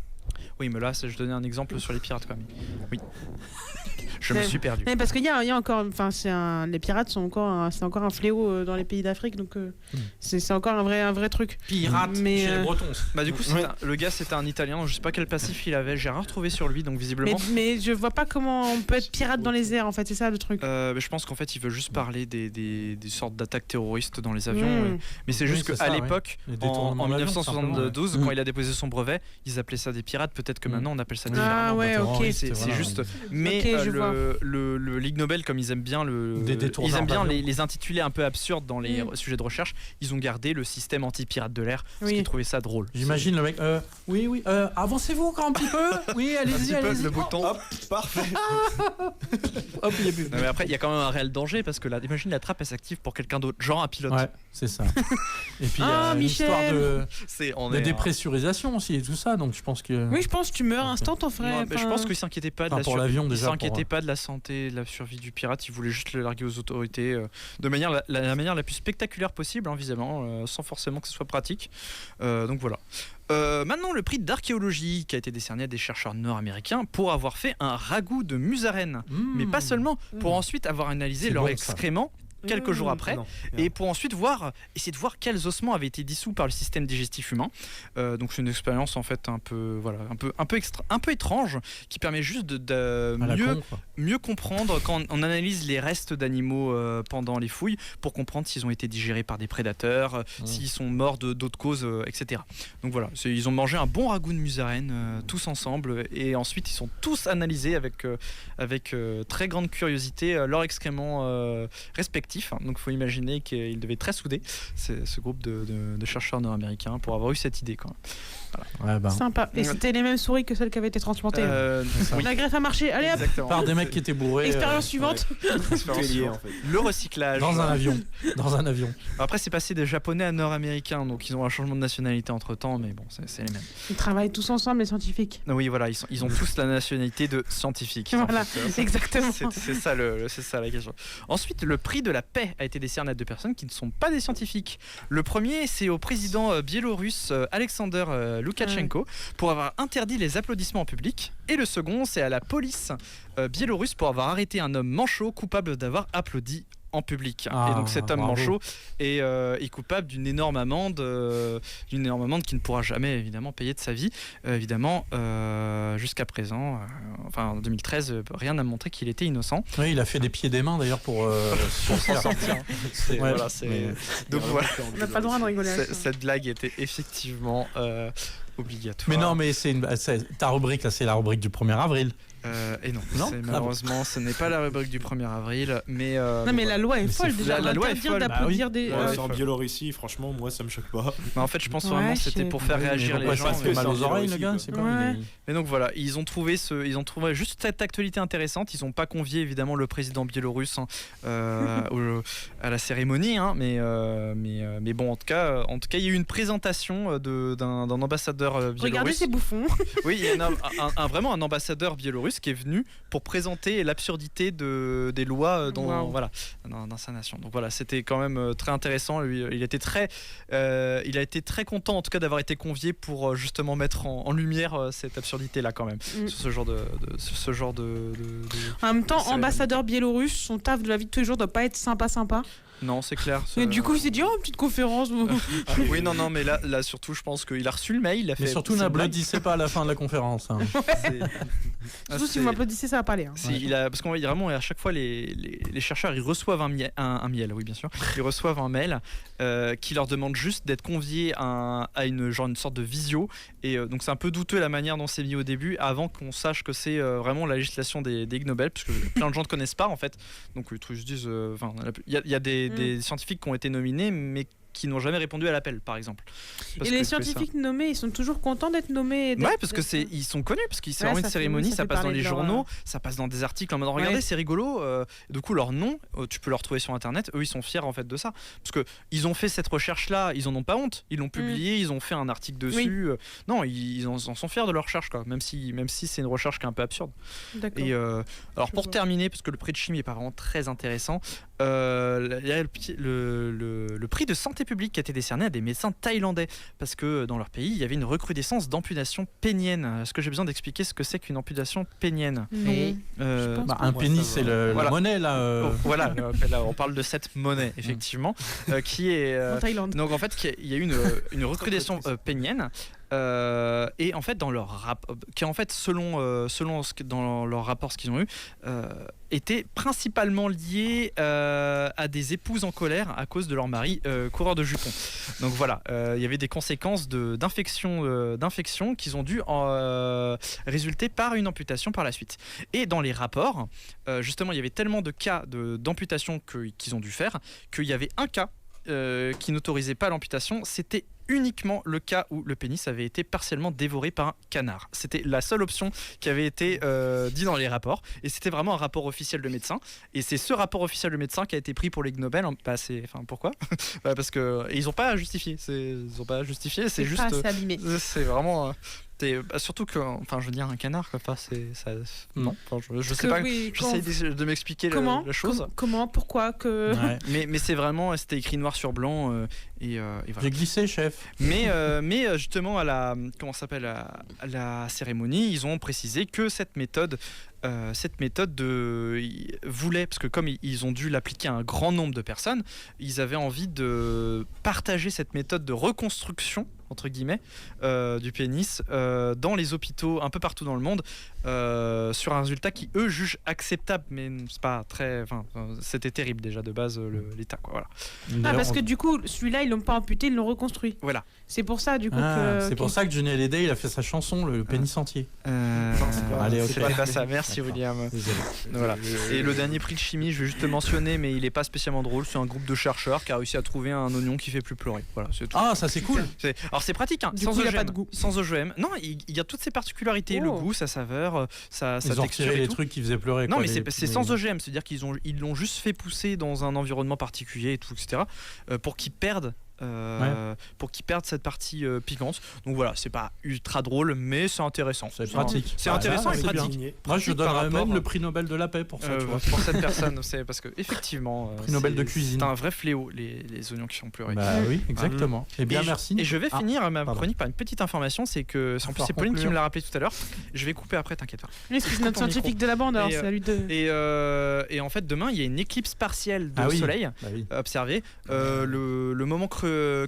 Oui, mais là, je donnais un exemple sur les pirates quand même. Oui. Je me suis perdu. Mais parce qu'il y a encore, les pirates c'est encore un fléau dans les pays d'Afrique, donc c'est encore un vrai truc. Pirates chez les Bretons. Bah du coup, le gars c'était un Italien, je sais pas quel passif il avait, j'ai rien retrouvé sur lui, donc visiblement. Mais je vois pas comment on peut être pirate dans les airs, en fait, c'est ça le truc. Je pense qu'en fait, il veut juste parler des sortes d'attaques terroristes dans les avions. Mais c'est juste qu'à l'époque, en 1972, quand il a déposé son brevet, ils appelaient ça des pirates. Peut-être que maintenant on appelle ça différemment. Ah ouais, ok. C'est juste. Mais le Ligue Nobel, comme ils aiment bien les intituler un peu absurdes dans les sujets de recherche, ils ont gardé le système anti-pirate de l'air parce qu'ils trouvaient ça drôle. J'imagine le mec. Oui, avancez-vous encore un petit peu. Oui, allez-y. Le bouton. Hop, parfait. Hop, il y a plus. Mais après, il y a quand même un réel danger parce que imagine la trappe elle s'active pour quelqu'un d'autre, genre un pilote. Ouais, c'est ça. Et puis il y a une histoire de dépressurisation aussi et tout ça, donc je pense que. Oui, je pense que tu meurs instant en vrai. Je pense qu'ils s'inquiétaient pas de la santé, de la survie du pirate. Ils voulaient juste le larguer aux autorités de la manière la plus spectaculaire possible, visiblement, sans forcément que ce soit pratique. Donc voilà. Maintenant, le prix d'archéologie qui a été décerné à des chercheurs nord-américains pour avoir fait un ragoût de musaraigne, mais pas seulement, pour ensuite avoir analysé leurs excréments quelques jours après, et pour ensuite essayer de voir quels ossements avaient été dissous par le système digestif humain. Donc c'est une expérience en fait un peu étrange qui permet juste de mieux comprendre quand on analyse les restes d'animaux pendant les fouilles, pour comprendre s'ils ont été digérés par des prédateurs, s'ils sont morts d'autres causes, etc. Donc voilà, ils ont mangé un bon ragoût de musaraigne tous ensemble, et ensuite ils sont tous analysés avec très grande curiosité leurs excréments respectifs. Donc il faut imaginer qu'ils devaient être très soudés, ce groupe de chercheurs nord-américains, pour avoir eu cette idée quand même. Voilà. Sympa. Et c'était les mêmes souris que celles qui avaient été transplantées. La greffe a marché. Allez hop. Exactement. Par des mecs qui étaient bourrés. Expérience suivante. Le recyclage. Dans un avion. Après c'est passé des japonais à nord-américains, donc ils ont un changement de nationalité entre temps, mais bon, c'est les mêmes. Ils travaillent tous ensemble, les scientifiques. Oui, voilà, ils ont tous la nationalité de scientifiques. Voilà, en fait. exactement. C'est ça la question. Ensuite, le prix de la paix a été décerné à deux personnes qui ne sont pas des scientifiques. Le premier, c'est au président biélorusse Alexander Loukachenko pour avoir interdit les applaudissements en public. Et le second, c'est à la police biélorusse pour avoir arrêté un homme manchot coupable d'avoir applaudi en public. Et donc cet homme manchot est coupable d'une énorme amende qui ne pourra jamais évidemment payer de sa vie. Jusqu'à présent, en 2013, rien n'a montré qu'il était innocent. Oui, il a fait des pieds et des mains d'ailleurs pour s'en sortir. Donc voilà. On n'a pas le droit de rigoler. Cette blague était effectivement obligatoire. Mais non, mais ta rubrique là, c'est la rubrique du 1er avril. Et non, Non malheureusement, ce n'est pas la rubrique du 1er avril, mais Non, mais la loi est folle déjà. La loi est Interdire folle. d'applaudir Bah oui. des. Ouais, c'est en Biélorussie, franchement, moi ça me choque pas. en fait, je pense Ouais, vraiment que je c'était sais pour pas. faire Mais réagir les pourquoi gens. ça se fait mal c'est en aux oreilles, le gars? Biélorussie, C'est quoi. pas Ouais. Et donc voilà, ils ont trouvé juste cette actualité intéressante. Ils n'ont pas convié évidemment le président biélorusse à la cérémonie, hein, mais bon, en tout cas, il y a eu une présentation d'un ambassadeur biélorusse. Regardez ces bouffons. Oui, il y a vraiment un ambassadeur biélorusse qui est venu pour présenter l'absurdité des lois Wow. dans sa nation. Donc voilà, c'était quand même très intéressant. Lui, il a été très content en tout cas d'avoir été convié pour justement mettre en lumière cette absurdité-là quand même. Ce genre de En même temps, cérémonie. ambassadeur biélorusse, son taf de la vie de tous les jours doit pas être sympa. Non, c'est clair. Et du coup, il s'est dit, oh, une petite conférence. Oui, non, mais là surtout, je pense qu'il a reçu le mail. Il a fait. Mais surtout, c'est une blague. n'applaudissez pas à la fin de la conférence. Hein. Surtout si vous m'applaudissez, ça va pas aller. hein. Parce qu'on voit vraiment à chaque fois les chercheurs ils reçoivent un miel, oui bien sûr, ils reçoivent un mail qui leur demande juste d'être conviés à une sorte de visio et donc c'est un peu douteux la manière dont c'est mis au début avant qu'on sache que c'est vraiment la législation des Ig Nobel parce que plein de gens ne connaissent pas en fait donc ils se disent il y a des scientifiques qui ont été nominés mais qui n'ont jamais répondu à l'appel, par exemple. Parce Et les que c'est ça. scientifiques nommés, ils sont toujours contents d'être nommés. Ouais, parce que ils sont connus, parce qu'ils c'est vraiment une ça fait- cérémonie, ça ça fait passe dans parler les de leur, journaux, ça passe dans des articles en mode regardez, Ouais. c'est rigolo. Du coup, leur nom, tu peux le retrouver sur internet. Eux, ils sont fiers en fait de ça, parce que ils ont fait cette recherche-là, ils en ont pas honte, ils l'ont publié, ils ont fait un article dessus. Non, ils en sont fiers de leur recherche, quoi. Même si c'est une recherche qui est un peu absurde. D'accord. Et alors Je pour vois. terminer, parce que le prix de chimie est pas vraiment très intéressant, il y a le prix de santé publique qui a été décerné à des médecins thaïlandais parce que dans leur pays il y avait une recrudescence d'amputations péniennes. Est-ce que j'ai besoin d'expliquer ce que c'est qu'une amputation pénienne? Non. Euh, pense Bah, pas. un Moi, pénis, ça c'est va. Voilà. la monnaie là. oh, voilà, là, on parle de cette monnaie effectivement qui est En Thaïlande. donc en fait il y a eu une recrudescence pénienne. Et en fait dans leur qui en fait selon dans leur rapport ce qu'ils ont eu était principalement lié à des épouses en colère à cause de leur mari coureur de jupons. Donc voilà, il y avait des conséquences d'infection qui ont dû résulter par une amputation par la suite. Et dans les rapports, justement, il y avait tellement de cas d'amputation qu'ils ont dû faire qu'il y avait un cas qui n'autorisait pas l'amputation. C'était uniquement le cas où le pénis avait été partiellement dévoré par un canard. C'était la seule option qui avait été dit dans les rapports et c'était vraiment un rapport officiel de médecin et c'est ce rapport officiel de médecin qui a été pris pour l'Ig Nobel. Pourquoi? Parce que ils n'ont pas à justifier. C'est juste pas assez abîmé. c'est vraiment surtout que je veux dire un canard quoi. Non, je sais pas. J'essaie de m'expliquer la chose. Comment? Pourquoi que... Ouais. Mais c'est vraiment, c'était écrit noir sur blanc et voilà. J'ai glissé, chef. Mais justement à la cérémonie, ils ont précisé que cette méthode voulait, parce que comme ils ont dû l'appliquer à un grand nombre de personnes, ils avaient envie de partager cette méthode de reconstruction entre guillemets du pénis dans les hôpitaux un peu partout dans le monde sur un résultat qui eux jugent acceptable, mais c'est pas très, c'était terrible déjà de base l'état quoi, voilà. Ah, parce que du coup, celui-là, ils l'ont pas amputé, ils l'ont reconstruit. Voilà. C'est pour ça, du coup, c'est pour ça que Johnny Hallyday il a fait sa chanson, le pénis entier. Allez, ok. C'était pas ça. Merci William. Désolé. Voilà. Et le dernier prix de chimie, je vais juste te mentionner, mais il est pas spécialement drôle. C'est un groupe de chercheurs qui a réussi à trouver un oignon qui fait plus pleurer. Voilà, c'est tout. Ah, ça c'est cool. Alors c'est pratique, hein. Du Sans coup, il a OGM. pas de goût. Sans OGM. Non, il y a toutes ces particularités, le Oh. goût, sa saveur, sa Ils ont texture retiré et les tout. trucs qui faisaient pleurer. Non, quoi, mais les- c'est sans OGM, c'est-à-dire ils l'ont juste fait pousser dans un environnement particulier et tout, etc. Pour qu'ils perdent. Pour qu'ils perdent cette partie piquante. Donc voilà, c'est pas ultra drôle, mais c'est intéressant. C'est pratique. C'est Ah, intéressant là, et c'est bien. pratique. Moi, je Pratique par donnerais rapport, même le prix Nobel de la paix pour ça. Tu vois. pour cette personne, c'est parce que effectivement, Prix Nobel de cuisine. c'est un vrai fléau les oignons qui font pleurer. Bah oui, exactement. Eh bien, Et merci. Et je vais Ah, finir ma pardon. chronique par une petite information, c'est que en plus falloir c'est Pauline qui conclure. me l'a rappelé tout à l'heure. Je vais couper après, t'inquiète pas. Oui, c'est notre ton scientifique micro. de la bande, alors Et, c'est à lui de... Et en fait demain il y a une éclipse partielle de Ah oui. soleil Bah oui. observée. Le moment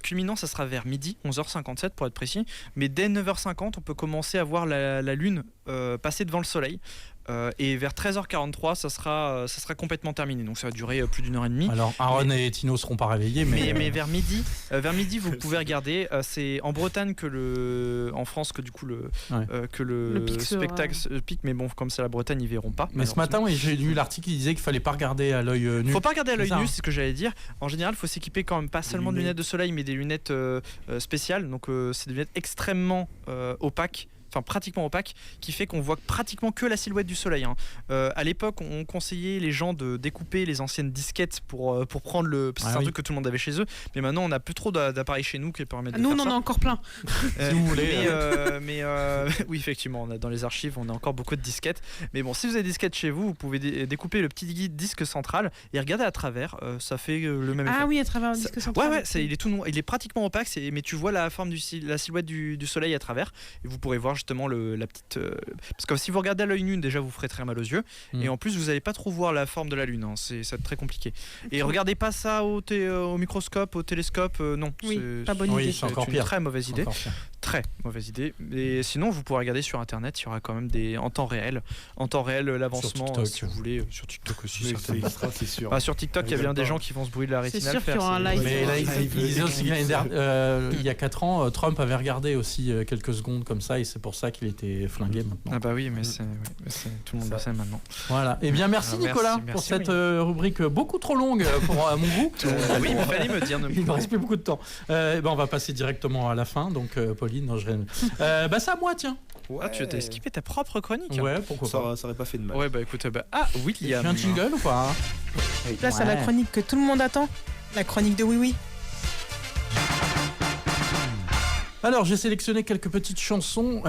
culminant ça sera vers midi, 11h57 pour être précis. Mais dès 9h50 on peut commencer à voir la lune passer devant le soleil. Et vers 13h43, ça sera complètement terminé. Donc ça va durer plus d'1h30. Alors Aaron et Tino seront pas réveillés, mais vers midi, vous pouvez regarder. C'est en Bretagne en France que du coup le pic spectacle pique. Mais bon, comme c'est la Bretagne, ils verront pas. Mais ce matin, oui, j'ai lu l'article qui disait qu'il fallait pas regarder à l'œil nu. Faut pas regarder à l'œil nu, c'est ce que j'allais dire. En général, il faut s'équiper quand même pas seulement de lunettes de soleil, mais des lunettes spéciales. Donc c'est des lunettes extrêmement opaques. Enfin pratiquement opaque, qui fait qu'on voit pratiquement que la silhouette du soleil. À l'époque, on conseillait les gens de découper les anciennes disquettes pour prendre parce que c'est un truc que tout le monde avait chez eux. Mais maintenant, on n'a plus trop d'appareils chez nous qui permettent de faire ça. Nous, on en a encore plein. Si vous voulez. Oui, effectivement, dans les archives, on a encore beaucoup de disquettes. Mais bon, si vous avez des disquettes chez vous, vous pouvez découper le petit disque central et regarder à travers. Ça fait le même effet. Ah oui, à travers le disque central. Ouais, il est tout noir. Il est pratiquement opaque, mais tu vois la forme la silhouette du soleil à travers. Et vous pourrez voir justement la petite parce que si vous regardez à l'œil nu, déjà vous ferez très mal aux yeux et en plus vous n'allez pas trop voir la forme de la lune, ça va être très compliqué. Et regardez pas ça au microscope, au télescope, non, oui, pas bonne idée. C'est encore une pire. très mauvaise idée. Très mauvaise idée. Et sinon, vous pourrez regarder sur internet, il y aura quand même en temps réel l'avancement TikTok, si vous voulez. Sur TikTok aussi, Mais certainement. c'est sûr. Sur TikTok, il y a bien des gens qui vont se brûler la rétine. C'est sûr qu'il y aura un live. Mais là, il y a 4 ans, Trump avait regardé aussi quelques secondes comme ça, et c'est pour ça qu'il était flingué maintenant. Ah bah oui, mais tout le monde le sait maintenant. Voilà. Et bien merci Nicolas pour cette rubrique beaucoup trop longue pour mon goût. Oui, il fallait me dire. Il ne reste plus beaucoup de temps. On va passer directement à la fin. Donc Pauline, non, je c'est à moi, tiens. Ah, tu as esquivé ta propre chronique. Ouais, pourquoi pas. Ça aurait pas fait de mal. Ouais, bah écoute, William. J'ai un jingle ou pas? Là, c'est la chronique que tout le monde attend. La chronique de Oui Oui. Alors, j'ai sélectionné quelques petites chansons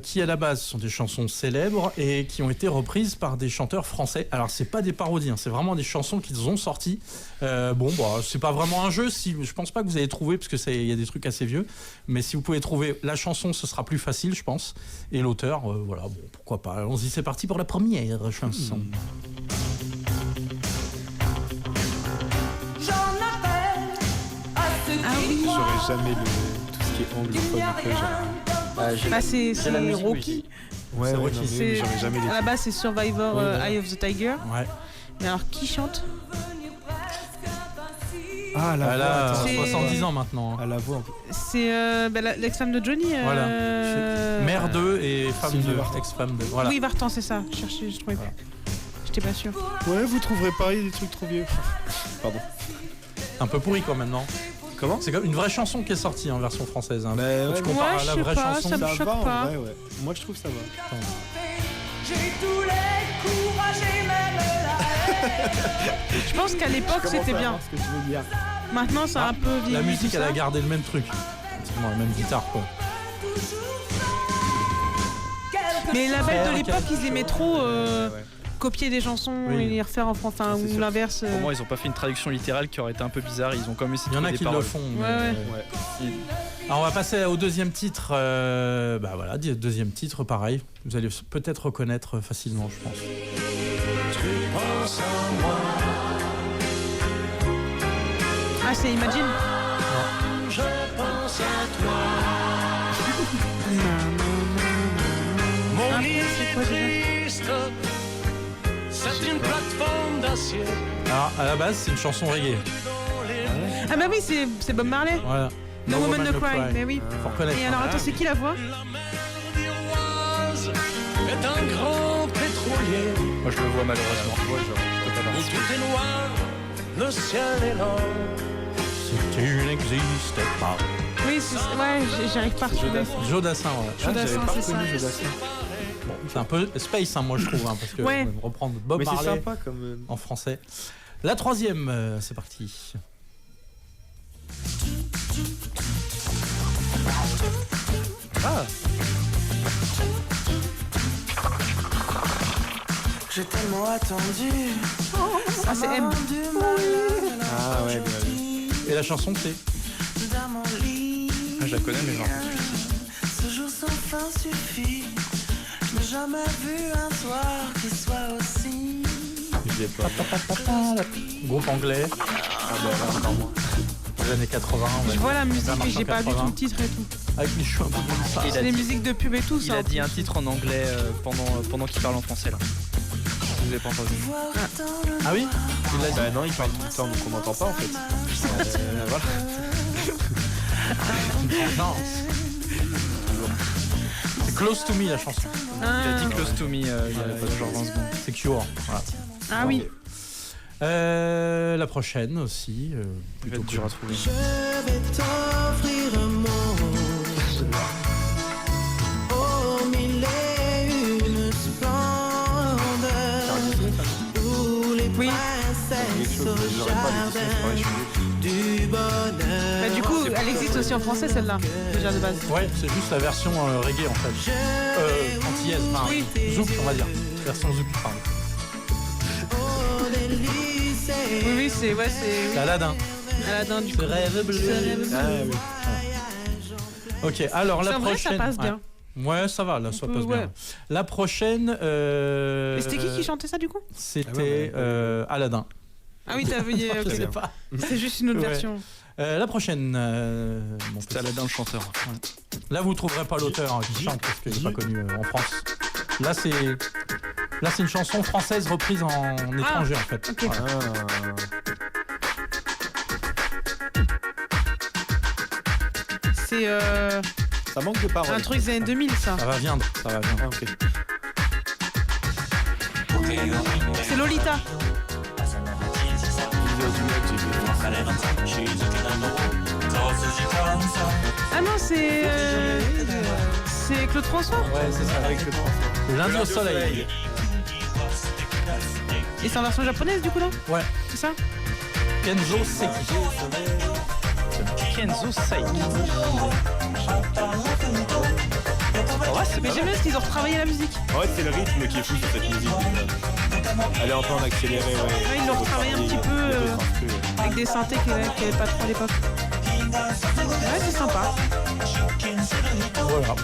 qui, à la base, sont des chansons célèbres et qui ont été reprises par des chanteurs français. Alors, c'est pas des parodies, c'est vraiment des chansons qu'ils ont sorties. C'est pas vraiment un jeu. Je pense pas que vous allez trouver, parce que y a des trucs assez vieux. Mais si vous pouvez trouver la chanson, ce sera plus facile, je pense. Et l'auteur, pourquoi pas. Allons-y, c'est parti pour la première chanson. Ah oui. J'aurais jamais anglophone. C'est Rocky. Ouais, Rocky. mais j'aurais jamais les. À la base, c'est Survivor Eye of the Tiger. Ouais. Mais alors, qui chante? Ah, elle a C'est- 70 ans maintenant. À la voix. C'est l'ex-femme de Johnny. Voilà. Mère 2 et femme Sylvie 2, Vartan. ex-femme 2. Voilà. Oui, Vartan, c'est ça. Je trouvais pas. J'étais pas sûre. Ouais, vous trouverez pas, il y a des trucs trop vieux. Pardon. Un peu pourri quand même, non? Comment? C'est comme une vraie chanson qui est sortie en version française. Bah, ouais, tu compares ouais, à la je sais vraie pas, chanson. ça me ça choque va pas. en vrai, ouais. Moi je trouve ça va. Je pense qu'à l'époque, c'était bien. Ce que tu veux dire. Maintenant, ça a un peu vieilli. La musique, tout elle ça. a gardé le même truc. Pratiquement la même guitare, quoi. Mais la belle de Faire l'époque, quelque ils aimaient trop copier des chansons Oui. et les refaire en français, Ça, c'est ou sûr. l'inverse. Pour moi, ils ont pas fait une traduction littérale qui aurait été un peu bizarre. Ils ont quand même essayé Il y de en a trouver qui des le paroles. font. Ouais. Alors, on va passer au deuxième titre. Deuxième titre, pareil. Vous allez peut-être reconnaître facilement, je pense. Ah, c'est Imagine. Ah, c'est quoi déjà? C'est une plateforme d'acier. Alors, à la base, c'est une chanson reggae. Ah bah oui, c'est Bob Marley. Voilà. No Woman No Cry. Mais oui. Faut reconnaître. Et alors, attends, c'est qui la voix? d'Iroise est un grand pétrolier. Moi, je le vois malheureusement. Où tout est noir, le ciel est l'or. Si tu n'existais pas. Oui, j'arrive pas à retrouver. Joe Dassin, ouais. Joe Dassin, c'est ça. Bon, c'est un peu space, moi, je trouve, parce que Ouais. reprendre Bob Mais c'est Marley sympa comme. en français. La troisième, c'est parti. J'ai tellement attendu. Ah, c'est M. Ah ouais, bien vu. Et la chanson, c'est Dans mon lit. Ah, je la connais, mais genre. Ce jour sans fin suffit. Je n'ai jamais vu un soir qui soit aussi. Je l'ai pas. groupe anglais. Ah bah là, encore moins. des années 80. Je vois la musique, ça mais marche j'ai en pas du tout 80. le titre et tout. Avec les cheveux un peu comme ça. C'est les musiques de pub et tout, Il ça. a en dit plus. un titre en anglais pendant qu'il parle en français là. Vous avez pas entendu. Ah oui il l'a dit. Bah non, il parle tout le temps, donc on n'entend pas en fait. Voilà. Non. C'est Close to Me la chanson. Il a dit Close to Me il y a genre 20 secondes. C'est Cure. Voilà. Ah oui. La prochaine aussi. Il va Plutôt être dur cool. à trouver. Je vais t'offrir un monde aux mille et une splendeurs où les princesses au jardin du bonheur. Bah, du coup, elle existe aussi en français celle-là, déjà de base. Ouais, c'est juste la version reggae en fait. Antillaise, enfin, Oui. zouk on va dire. Version zouk, pardon. Oui, c'est C'est Aladdin. Aladdin du Ce coup. rêve bleu. Ce rêve bleu. Ah, oui. Ok, alors la C'est vrai, prochaine. ça passe bien. Ouais, ça va, là, ça peut- passe bien. ouais. La prochaine. Et c'était qui chantait ça du coup? C'était Aladdin. Ah oui, t'as vu. Je ok. sais pas. C'est juste une autre Ouais. version. La prochaine. Mon C'est Aladdin le chanteur. Là, vous trouverez pas l'auteur qui chante parce qu'il n'est pas connu en France. Là, c'est une chanson française reprise en étranger en fait. ok. Voilà. C'est Ça manque de paroles. un truc des années 2000 ça. Ça va viendre, ça va viendre. Ah, ok. C'est Lolita. Ah non, c'est Claude François. Ouais, c'est ça. Avec le lundi au soleil. Et c'est en version japonaise du coup là? Ouais. C'est ça? Kenzo Seki. Kenzo Saiki. Mais j'aime bien parce qu'ils ont retravaillé la musique. En fait, c'est le rythme qui est fou sur cette musique. Elle est un peu en accéléré, ouais. Ouais, ils l'ont retravaillé un petit peu avec des synthés qu'il n'y avait pas trop à l'époque. Ouais, c'est sympa. Voilà.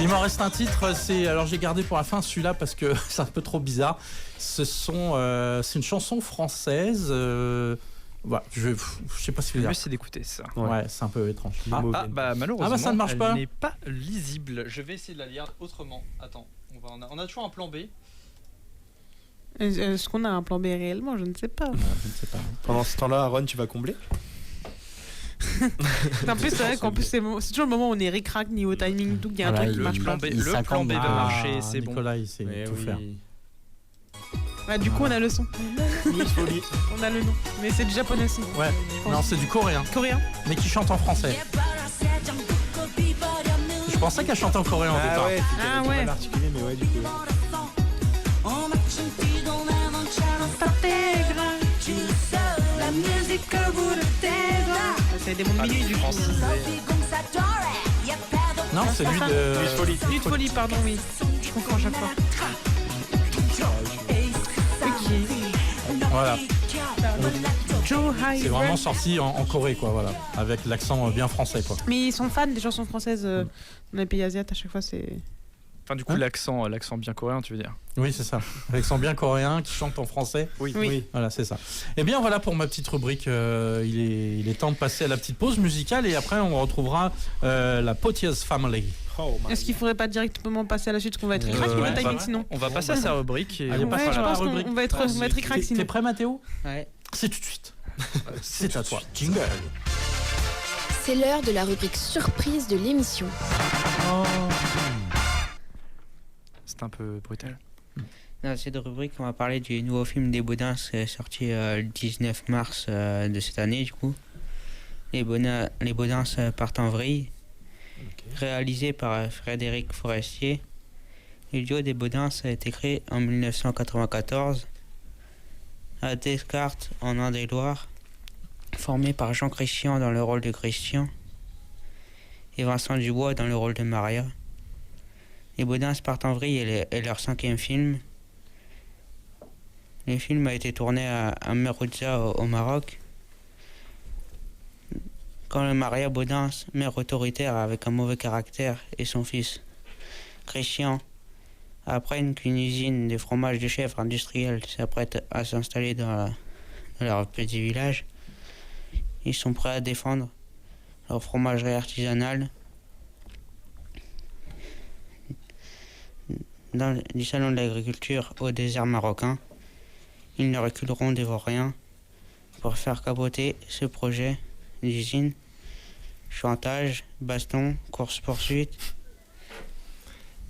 Il m'en reste un titre, alors j'ai gardé pour la fin celui-là parce que c'est un peu trop bizarre. C'est une chanson française. Voilà, je sais pas si vous Le mieux dire. c'est d'écouter ça. Ouais, c'est un peu étrange. Bah malheureusement, Ah bah, ça ne marche elle pas. n'est pas lisible. Je vais essayer de la lire autrement. Attends, on a toujours un plan B. Est-ce qu'on a un plan B réellement? Je ne sais pas. Je ne sais pas. Pendant ce temps-là, Aaron, tu vas combler? En plus, c'est vrai qu'en plus, c'est toujours le moment où on est ric-rac niveau timing, tout, il y a un Voilà, truc qui marche pas. Le plan B va marcher, c'est bon. Nicolas, il sait tout faire. Ouais, du coup, on a le son. Louis Folie. On a le nom. Mais c'est du japonais aussi. Ouais, non, c'est du coréen. Coréen. Mais qui chante en français. Je pensais qu'elle chantait en coréen au départ. Ouais, Ah ouais. mal articulé, mais ouais, du coup. La musique au bout de tes doigts. C'est des bons minutes du coup. Non, c'est lui de. Louis Folie. Nuit de folie, pardon, oui. Je comprends à chaque fois. Ok. Voilà. Joe High. C'est vraiment sorti en Corée, quoi, voilà. Avec l'accent bien français, quoi. Mais ils sont fans des chansons françaises dans les pays asiatiques. À chaque fois, c'est. Enfin du coup Hein l'accent bien coréen tu veux dire. Oui, c'est ça. L'accent bien coréen qui chante en français. Oui. Voilà, c'est ça. Et bien voilà pour ma petite rubrique. Il est temps de passer à la petite pause musicale et après on retrouvera la Potier's Family. Oh, Est-ce qu'il faudrait pas directement passer à la suite parce qu'on va être ric-rac niveau ouais, timing bah, sinon? On va passer à sa rubrique et Allez, on passe Ouais, à je la pense rubrique. qu'on va être ric-rac T'es sinon. prêt, Mathéo? Ouais. C'est tout de suite. C'est à toi. Jingle. C'est l'heure de la rubrique surprise de l'émission. c'est un peu brutal. Dans cette rubrique, on va parler du nouveau film des Baudins sorti le 19 mars de cette année du coup. Les Baudins partent en vrille. Réalisé par Frédéric Forestier. Le duo des Baudins a été créé en 1994 à Descartes en Indre-et-Loire, formé par Jean Christian dans le rôle de Christian et Vincent Dubois dans le rôle de Maria. Les Baudins partent en vrille est leur 5e film. Le film a été tourné à Merouza au Maroc. Quand le Maria Baudins, mère autoritaire avec un mauvais caractère, et son fils Christian apprennent qu'une usine de fromage de chèvre industriel s'apprête à s'installer dans leur petit village, Ils sont prêts à défendre leur fromagerie artisanale. Du salon de l'agriculture au désert marocain, ils ne reculeront devant rien pour faire capoter ce projet d'usine. Chantage, baston, course-poursuite.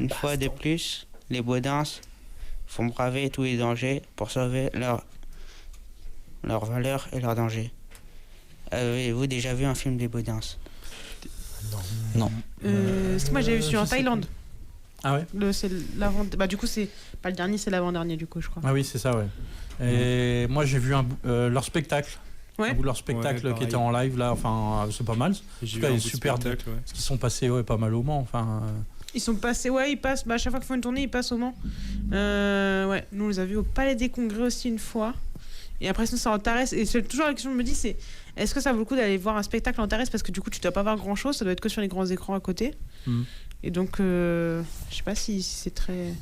Une fois de plus, les Baudins font braver tous les dangers pour sauver leur valeur et leur danger. Avez-vous déjà vu un film des Baudins? Non. Moi j'ai vu celui en Thaïlande. Ah ouais. C'est l'avant. Bah du coup c'est pas le dernier, c'est l'avant-dernier du coup je crois. Ah oui, c'est ça, ouais. Et moi j'ai vu leur spectacle. Ouais. Leur spectacle qui était en live là, enfin c'est pas mal. En tout cas, il est super. Parce qu'ils sont passés pas mal au Mans, enfin. Ils sont passés, ils passent. Bah, à chaque fois qu'ils font une tournée, ils passent au Mans. Ouais, nous on les a vus au Palais des Congrès aussi une fois. Et après ça en Tarès. Et c'est toujours la question que je me dis, c'est est-ce que ça vaut le coup d'aller voir un spectacle en Tarès parce que du coup tu dois pas voir grand chose, ça doit être que sur les grands écrans à côté. Et donc je sais pas si c'est très.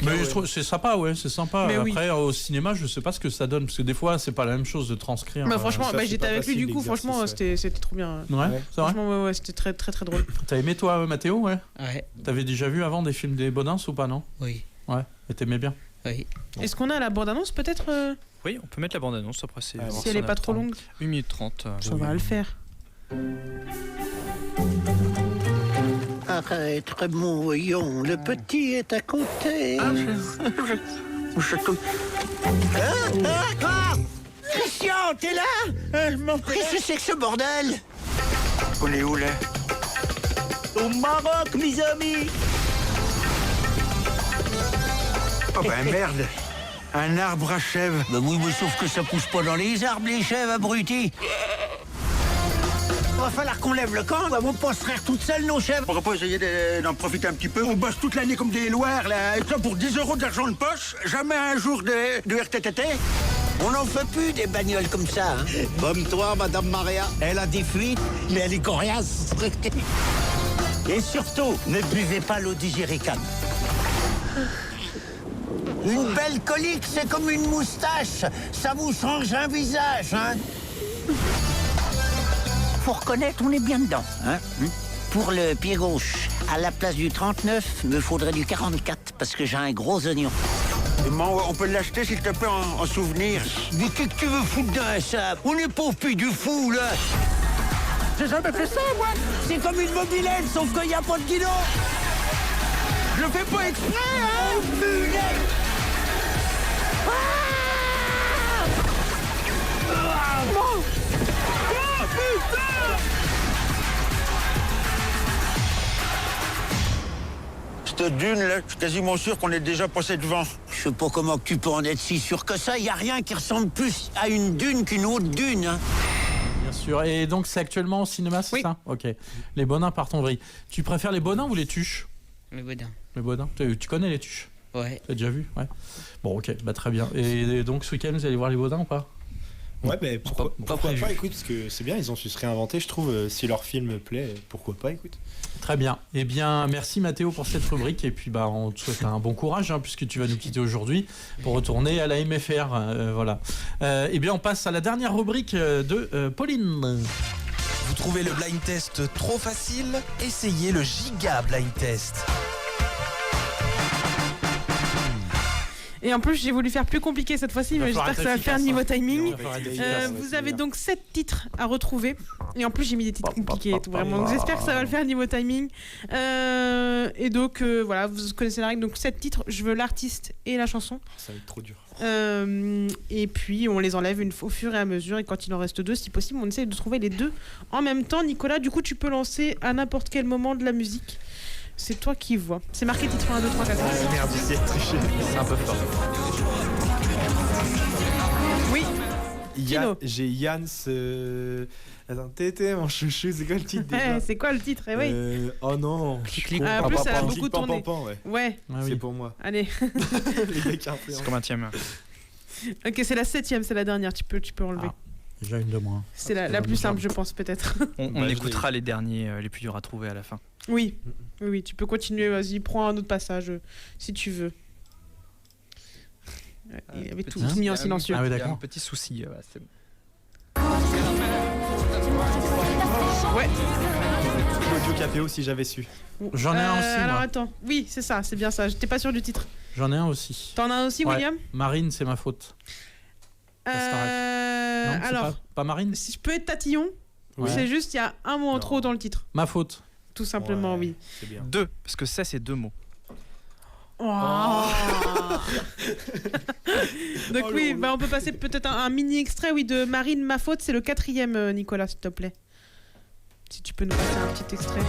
Mais je trouve c'est sympa, c'est sympa. Mais après au cinéma, je sais pas ce que ça donne parce que des fois c'est pas la même chose de transcrire. Bah franchement, j'étais avec lui du coup, franchement c'était trop bien. Ouais, c'est vrai. Franchement ouais, c'était très très très drôle. T'as aimé toi, Mathéo? Ouais. T'avais déjà vu avant des films des Baudins ou pas, non? Oui. Ouais. Et t'aimais bien? Oui. Est-ce qu'on a la bande-annonce peut-être? Oui, on peut mettre la bande-annonce après. Si elle est pas trop longue. 1 minute 30. Ça va le faire. Arrête, Raymond, voyons, le petit est à côté. Christian, t'es là? Qu'est-ce que c'est que ce bordel? On est où là? Au Maroc, mes amis. Oh ben merde. Un arbre à chèvre. Bah oui, mais sauf que ça pousse pas dans les arbres, les chèvres, abrutis. Va falloir qu'on lève le camp, on va pas se faire toutes seules, nos chèvres. On pourrait pas essayer d'en profiter un petit peu? On bosse toute l'année comme des loirs, là. Et ça, pour 10 € d'argent de poche, jamais un jour de RTTT. On n'en fait plus des bagnoles comme ça, hein. Comme toi, Madame Maria. Elle a des fuites, mais elle est coriace. Et surtout, ne buvez pas l'eau du jerrycan. Une belle colique, c'est comme une moustache. Ça vous change un visage, hein. Faut reconnaître, on est bien dedans, hein. Pour le pied gauche, à la place du 39, me faudrait du 44, parce que j'ai un gros oignon. On peut l'acheter, s'il te plaît, en souvenir. Mais qu'est-ce que tu veux foutre dans ça? On est pauvre puis du fou, là. J'ai jamais fait ça, moi. C'est comme une mobilette, sauf qu'il n'y a pas de guidon. Je fais pas exprès, hein. Oh, punaise. Bon. Oh, putain. Cette dune, là, je suis quasiment sûr qu'on est déjà passé devant. Je sais pas comment tu peux en être si sûr que ça. Il n'y a rien qui ressemble plus à une dune qu'une autre dune, hein. Bien sûr. Et donc c'est actuellement au cinéma, c'est ça? Ok. Les Baudins partent en vrille. Tu préfères les Baudins ou les Tuches? Les Baudins. Les Baudins. Tu connais les Tuches? Ouais. T'as déjà vu? Ouais. Bon, ok, très bien. Et donc ce week-end, vous allez voir les Baudins ou pas? Ouais, mais pourquoi pas, écoute, parce que c'est bien, ils ont su se réinventer, je trouve. Si leur film plaît, pourquoi pas, écoute. Très bien. Eh bien, merci Mathéo pour cette rubrique. Et puis, on te souhaite un bon courage, puisque tu vas nous quitter aujourd'hui pour retourner à la MFR. Voilà. Eh bien, on passe à la dernière rubrique de Pauline. Vous trouvez le blind test trop facile? Essayez le Giga Blind Test. Et en plus, j'ai voulu faire plus compliqué cette fois-ci, mais j'espère que ça va faire niveau timing. Vous avez donc 7 titres à retrouver. Et en plus, j'ai mis des titres compliqués et tout, vraiment. Donc, j'espère que ça va le faire niveau timing. Et donc, voilà, vous connaissez la règle. Donc, 7 titres, je veux l'artiste et la chanson. Ça va être trop dur. Et puis, on les enlève au fur et à mesure. Et quand il en reste 2, si possible, on essaie de trouver les 2 en même temps. Nicolas, du coup, tu peux lancer à n'importe quel moment de la musique. C'est toi qui vois. C'est marqué titre 1, 2, 3, 4, 5. Merde, c'est triché. C'est un peu fort. Oui. J'ai Yann. Attends, Tété, mon chouchou, c'est quoi le titre déjà? C'est quoi le titre? Oui. Oh non. En plus, ça a beaucoup tourné. Ouais. C'est pour moi. Allez. Les mecs influents. C'est comme un tième. Ok, c'est la 7ème, c'est la dernière. Tu peux enlever. Déjà une de moins. C'est la plus simple, je pense, peut-être. On écoutera les derniers, les plus durs à trouver à la fin. Oui, tu peux continuer, vas-y, prends un autre passage si tu veux. Il avait tout mis en silencieux. Ah oui, d'accord. Un petit souci, c'est bon. Ouais. Claudio Capéo si j'avais su. J'en ai un aussi, Alors moi. attends, oui, c'est ça, c'est bien ça. J'étais pas sûr du titre. J'en ai un aussi. T'en as un aussi, Ouais. William? Marine, c'est ma faute. Non, c'est Alors, pas Marine. si je peux être tatillon, Ouais. c'est juste il y a un mot en trop dans le titre. Ma faute. Tout simplement, oui. C'est bien. 2, parce que ça, c'est 2 mots. Oh. Donc oui, bah, on peut passer peut-être un mini extrait de Marine, ma faute. C'est le 4e, Nicolas, s'il te plaît. Si tu peux nous passer un petit extrait.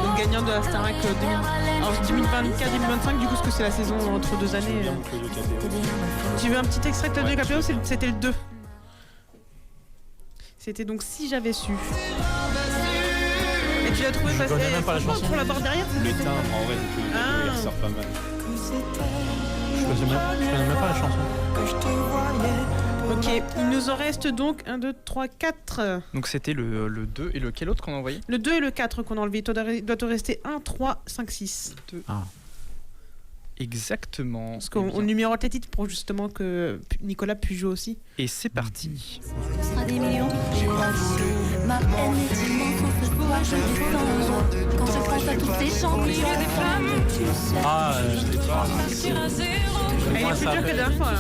Donc gagnant de la Starac 2024-2025, du coup, parce que c'est la saison entre 2 années. Tu veux un petit extrait de Claudio Capéo? C'était le 2. C'était donc Si j'avais su. Et tu l'as trouvé Je parce connais même pas la chanson. pour la barre derrière. Le timbre en vrai il ressort pas mal. Je connais même pas la chanson. Ok, il nous en reste donc 1, 2, 3, 4. Donc c'était le 2 et lequel autre qu'on a envoyé? Le 2 et le 4 qu'on a enlevé. Il doit te rester 1, 3, 5, 6. Exactement. Parce qu'on numérote les titres pour justement que Nicolas puisse jouer aussi. Et c'est parti. Des millions, j'ai pas voulu. Ma haine est immense, ce soir je descends. Quand je pense à tous ces gens qui ont des flammes, Ah, je l'ai pas. Elle est plus dure que la dernière fois là.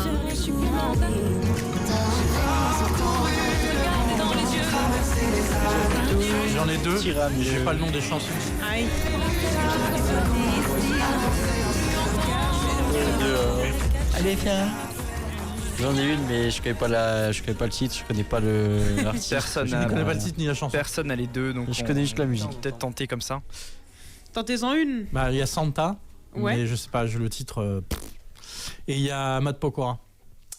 J'en ai 2. J'ai pas le nom des chansons. Aïe. Allez, viens. J'en ai une, mais je connais pas le titre, je connais pas l'artiste. Personne Je ne connais pas le titre ni la chanson. Personne n'a les deux, donc Je connais juste la musique. Peut-être tenter comme ça. Tentez-en une. Bah, il y a Santa, Ouais. mais je sais pas, le titre. Et il y a Matt Pokora.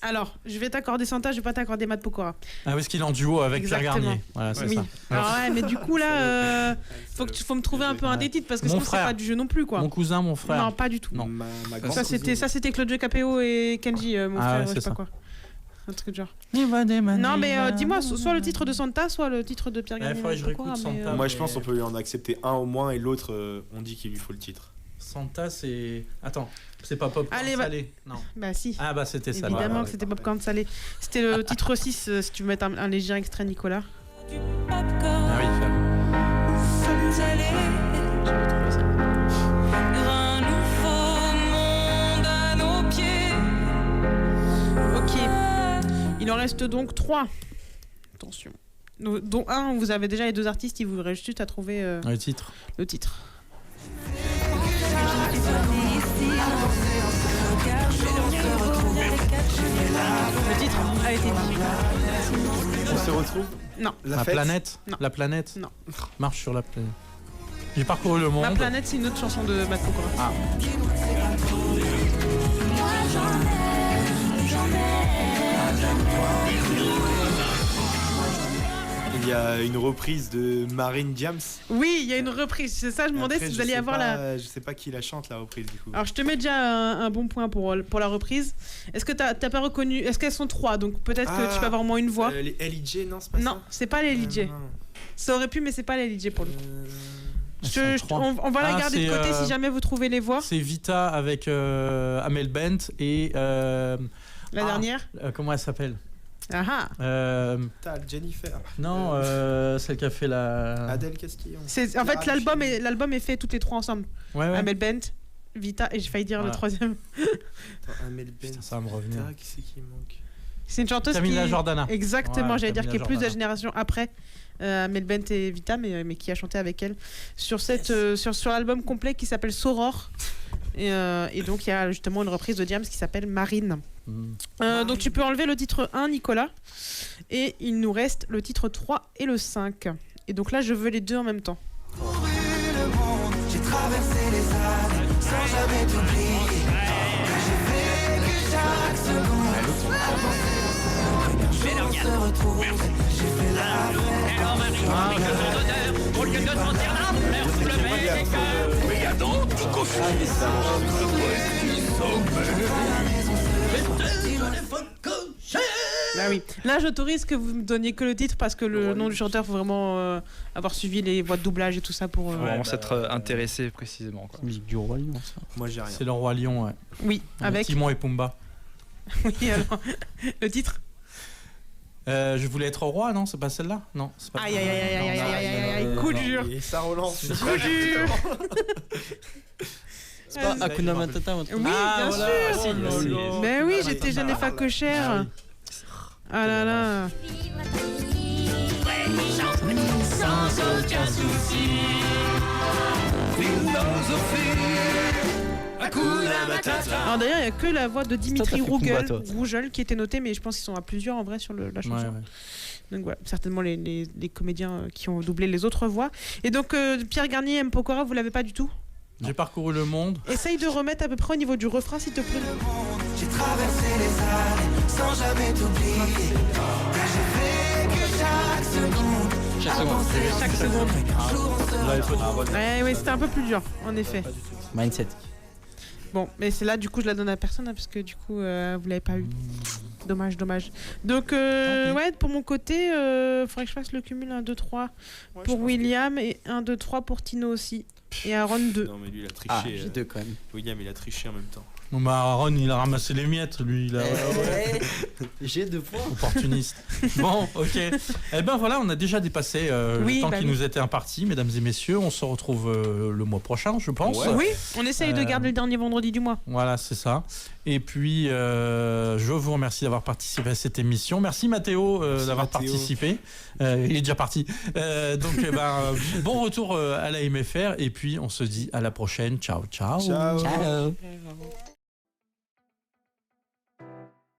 Alors, je vais t'accorder Santa, je vais pas t'accorder Matt Pokora. Ah, parce qu'il est en duo avec Pierre Exactement. Garnier. Voilà, c'est Oui. ça. Alors ouais, mais du coup là, faut me trouver un peu un des titres parce que Mon sinon c'est frère. pas du jeu non plus quoi. Mon cousin, mon frère. Non, pas du tout. Non. Ma Ça c'était Claudio Capéo et Kenji, mon Ah frère, ouais, je sais c'est pas ça. quoi. Un truc de genre. Non mais dis-moi, soit le titre de Santa, soit le titre de Pierre Garnier. faudrait que je Pokora, réécoute mais, Santa. Moi je pense qu'on peut lui en accepter un au moins et l'autre on dit qu'il lui faut le titre. Santa, c'est. Attends, c'est pas Popcorn Allez, salé. Non. Bah si. Ah, bah c'était ça. Évidemment Ouais, que c'était Popcorn salé. C'était le titre 6, si tu veux mettre un léger extrait, Nicolas. Ah oui, faire. sommes allés. Un nouveau monde à nos pieds. Ok. Il en reste donc 3. Attention. Dont un, vous avez déjà les 2 artistes, il vous reste juste à trouver Le titre. le titre. Le titre a été dit. On se retrouve? Non. La fête planète. Non. La planète. Non. Marche sur la planète. J'ai parcouru le monde. Ma planète, c'est une autre chanson de Matt Pokora. Ah. Il y a une reprise de Marine Diams. Oui, il y a une reprise. C'est ça, je me demandais Après, si je vous alliez sais avoir pas, la. Je sais pas qui la chante la reprise du coup. Alors, je te mets déjà un bon point pour la reprise. Est-ce que t'as pas reconnu. Est-ce qu'elles sont 3? Donc peut-être que tu peux avoir au moins une voix. Les LJ, non, c'est pas ça? Non, c'est pas les LJ. non. Ça aurait pu, mais c'est pas les LJ pour le coup. Elles sont 3. On va la Ah, garder de c'est, côté si jamais vous trouvez les voix. C'est Vita avec Amel Bent et. La dernière Comment elle s'appelle? Ah T'as Jennifer. Non, celle qui a fait la. Adèle Castillon. En fait, l'album est fait toutes les 3 ensemble. Ouais, ouais. Amel Bent, Vita, et j'ai failli dire Voilà. le 3e. Attends, Amel Bent. Putain, ça va me revenir. Qui c'est qui manque? C'est une chanteuse Camila qui... Jordana. Exactement, Ouais, j'allais dire Camila qui est plus de la Jordana. génération après Amel Bent et Vita, mais qui a chanté avec elle sur sur l'album complet qui s'appelle Soror. Et donc il y a justement une reprise de Diams qui s'appelle Marine. Donc tu peux enlever le titre 1, Nicolas, et il nous reste le titre 3 et le 5. Et donc là je veux les deux en même temps. J'ai traversé les âges sans jamais t'oublier. J'ai vécu chaque seconde. On se retrouve. J'ai fait la fête. Au lieu de sentir la fleur sous le bec. Mais y a donc du coffre. Bah oui. Là j'autorise que vous me donniez que le titre parce que le nom du chanteur faut vraiment avoir suivi les voix de doublage et tout ça pour. Faut vraiment s'être intéressé précisément. Quoi. Musique du Roi Lion, ça. Moi j'ai rien. C'est le Roi Lion, ouais. Oui, avec. Timon et Pumba. Oui, alors le titre. Je voulais être roi, non? C'est pas celle-là? Non, c'est pas. Aïe, aïe, aïe, aïe, aïe, aïe, aïe, aïe, coup dur. Et ça relance. Coup dur. C'est pas Hakuna Matata ou un truc Oui, Ah, bien voilà. sûr. Oh là là. Mais oui, j'étais jeune et facochère. Ah là là. Sans aucun souci. Philosophie. Hakuna Matata. Alors d'ailleurs, il n'y a que la voix de Dimitri fait Kumba, toi. Rougeol qui était notée, mais je pense qu'ils sont à plusieurs en vrai sur la chanson. Ouais, ouais. Donc voilà, certainement les comédiens qui ont doublé les autres voix. Et donc Pierre Garnier, M. Pokora, vous l'avez pas du tout? J'ai parcouru le monde. Essaye de remettre à peu près au niveau du refrain, s'il te plaît. J'ai traversé les années sans jamais t'oublier. Et j'ai vécu chaque seconde. Chaque seconde. Là, Ouais, ouais, c'était un peu plus dur, en effet. Mindset. Bon, mais c'est là, du coup, je la donne à personne, hein, parce que du coup, vous l'avez pas eu. Dommage, dommage. Donc, ouais, pour mon côté, faudrait que je fasse le cumul 1, 2, 3 pour William et 1, 2, 3 pour Tino aussi. Et Aaron 2. Non, mais lui, il a triché. Ah, j'ai deux quand même. William, il a triché en même temps. Bon, bah, Aaron, il a ramassé les miettes, lui. Il a... J'ai 2 points. Opportuniste. Bon, ok. Eh ben voilà, on a déjà dépassé Oui, le temps bah qui oui. nous était imparti, mesdames et messieurs. On se retrouve le mois prochain, je pense. Ouais. Oui, on essaye de garder le dernier vendredi du mois. Voilà, c'est ça. Et puis, je vous remercie d'avoir participé à cette émission. Merci Mathéo d'avoir Mathéo. participé. Il est déjà parti. Donc, bon retour à la MFR. Et puis, on se dit à la prochaine. Ciao, ciao. Ciao. Ciao.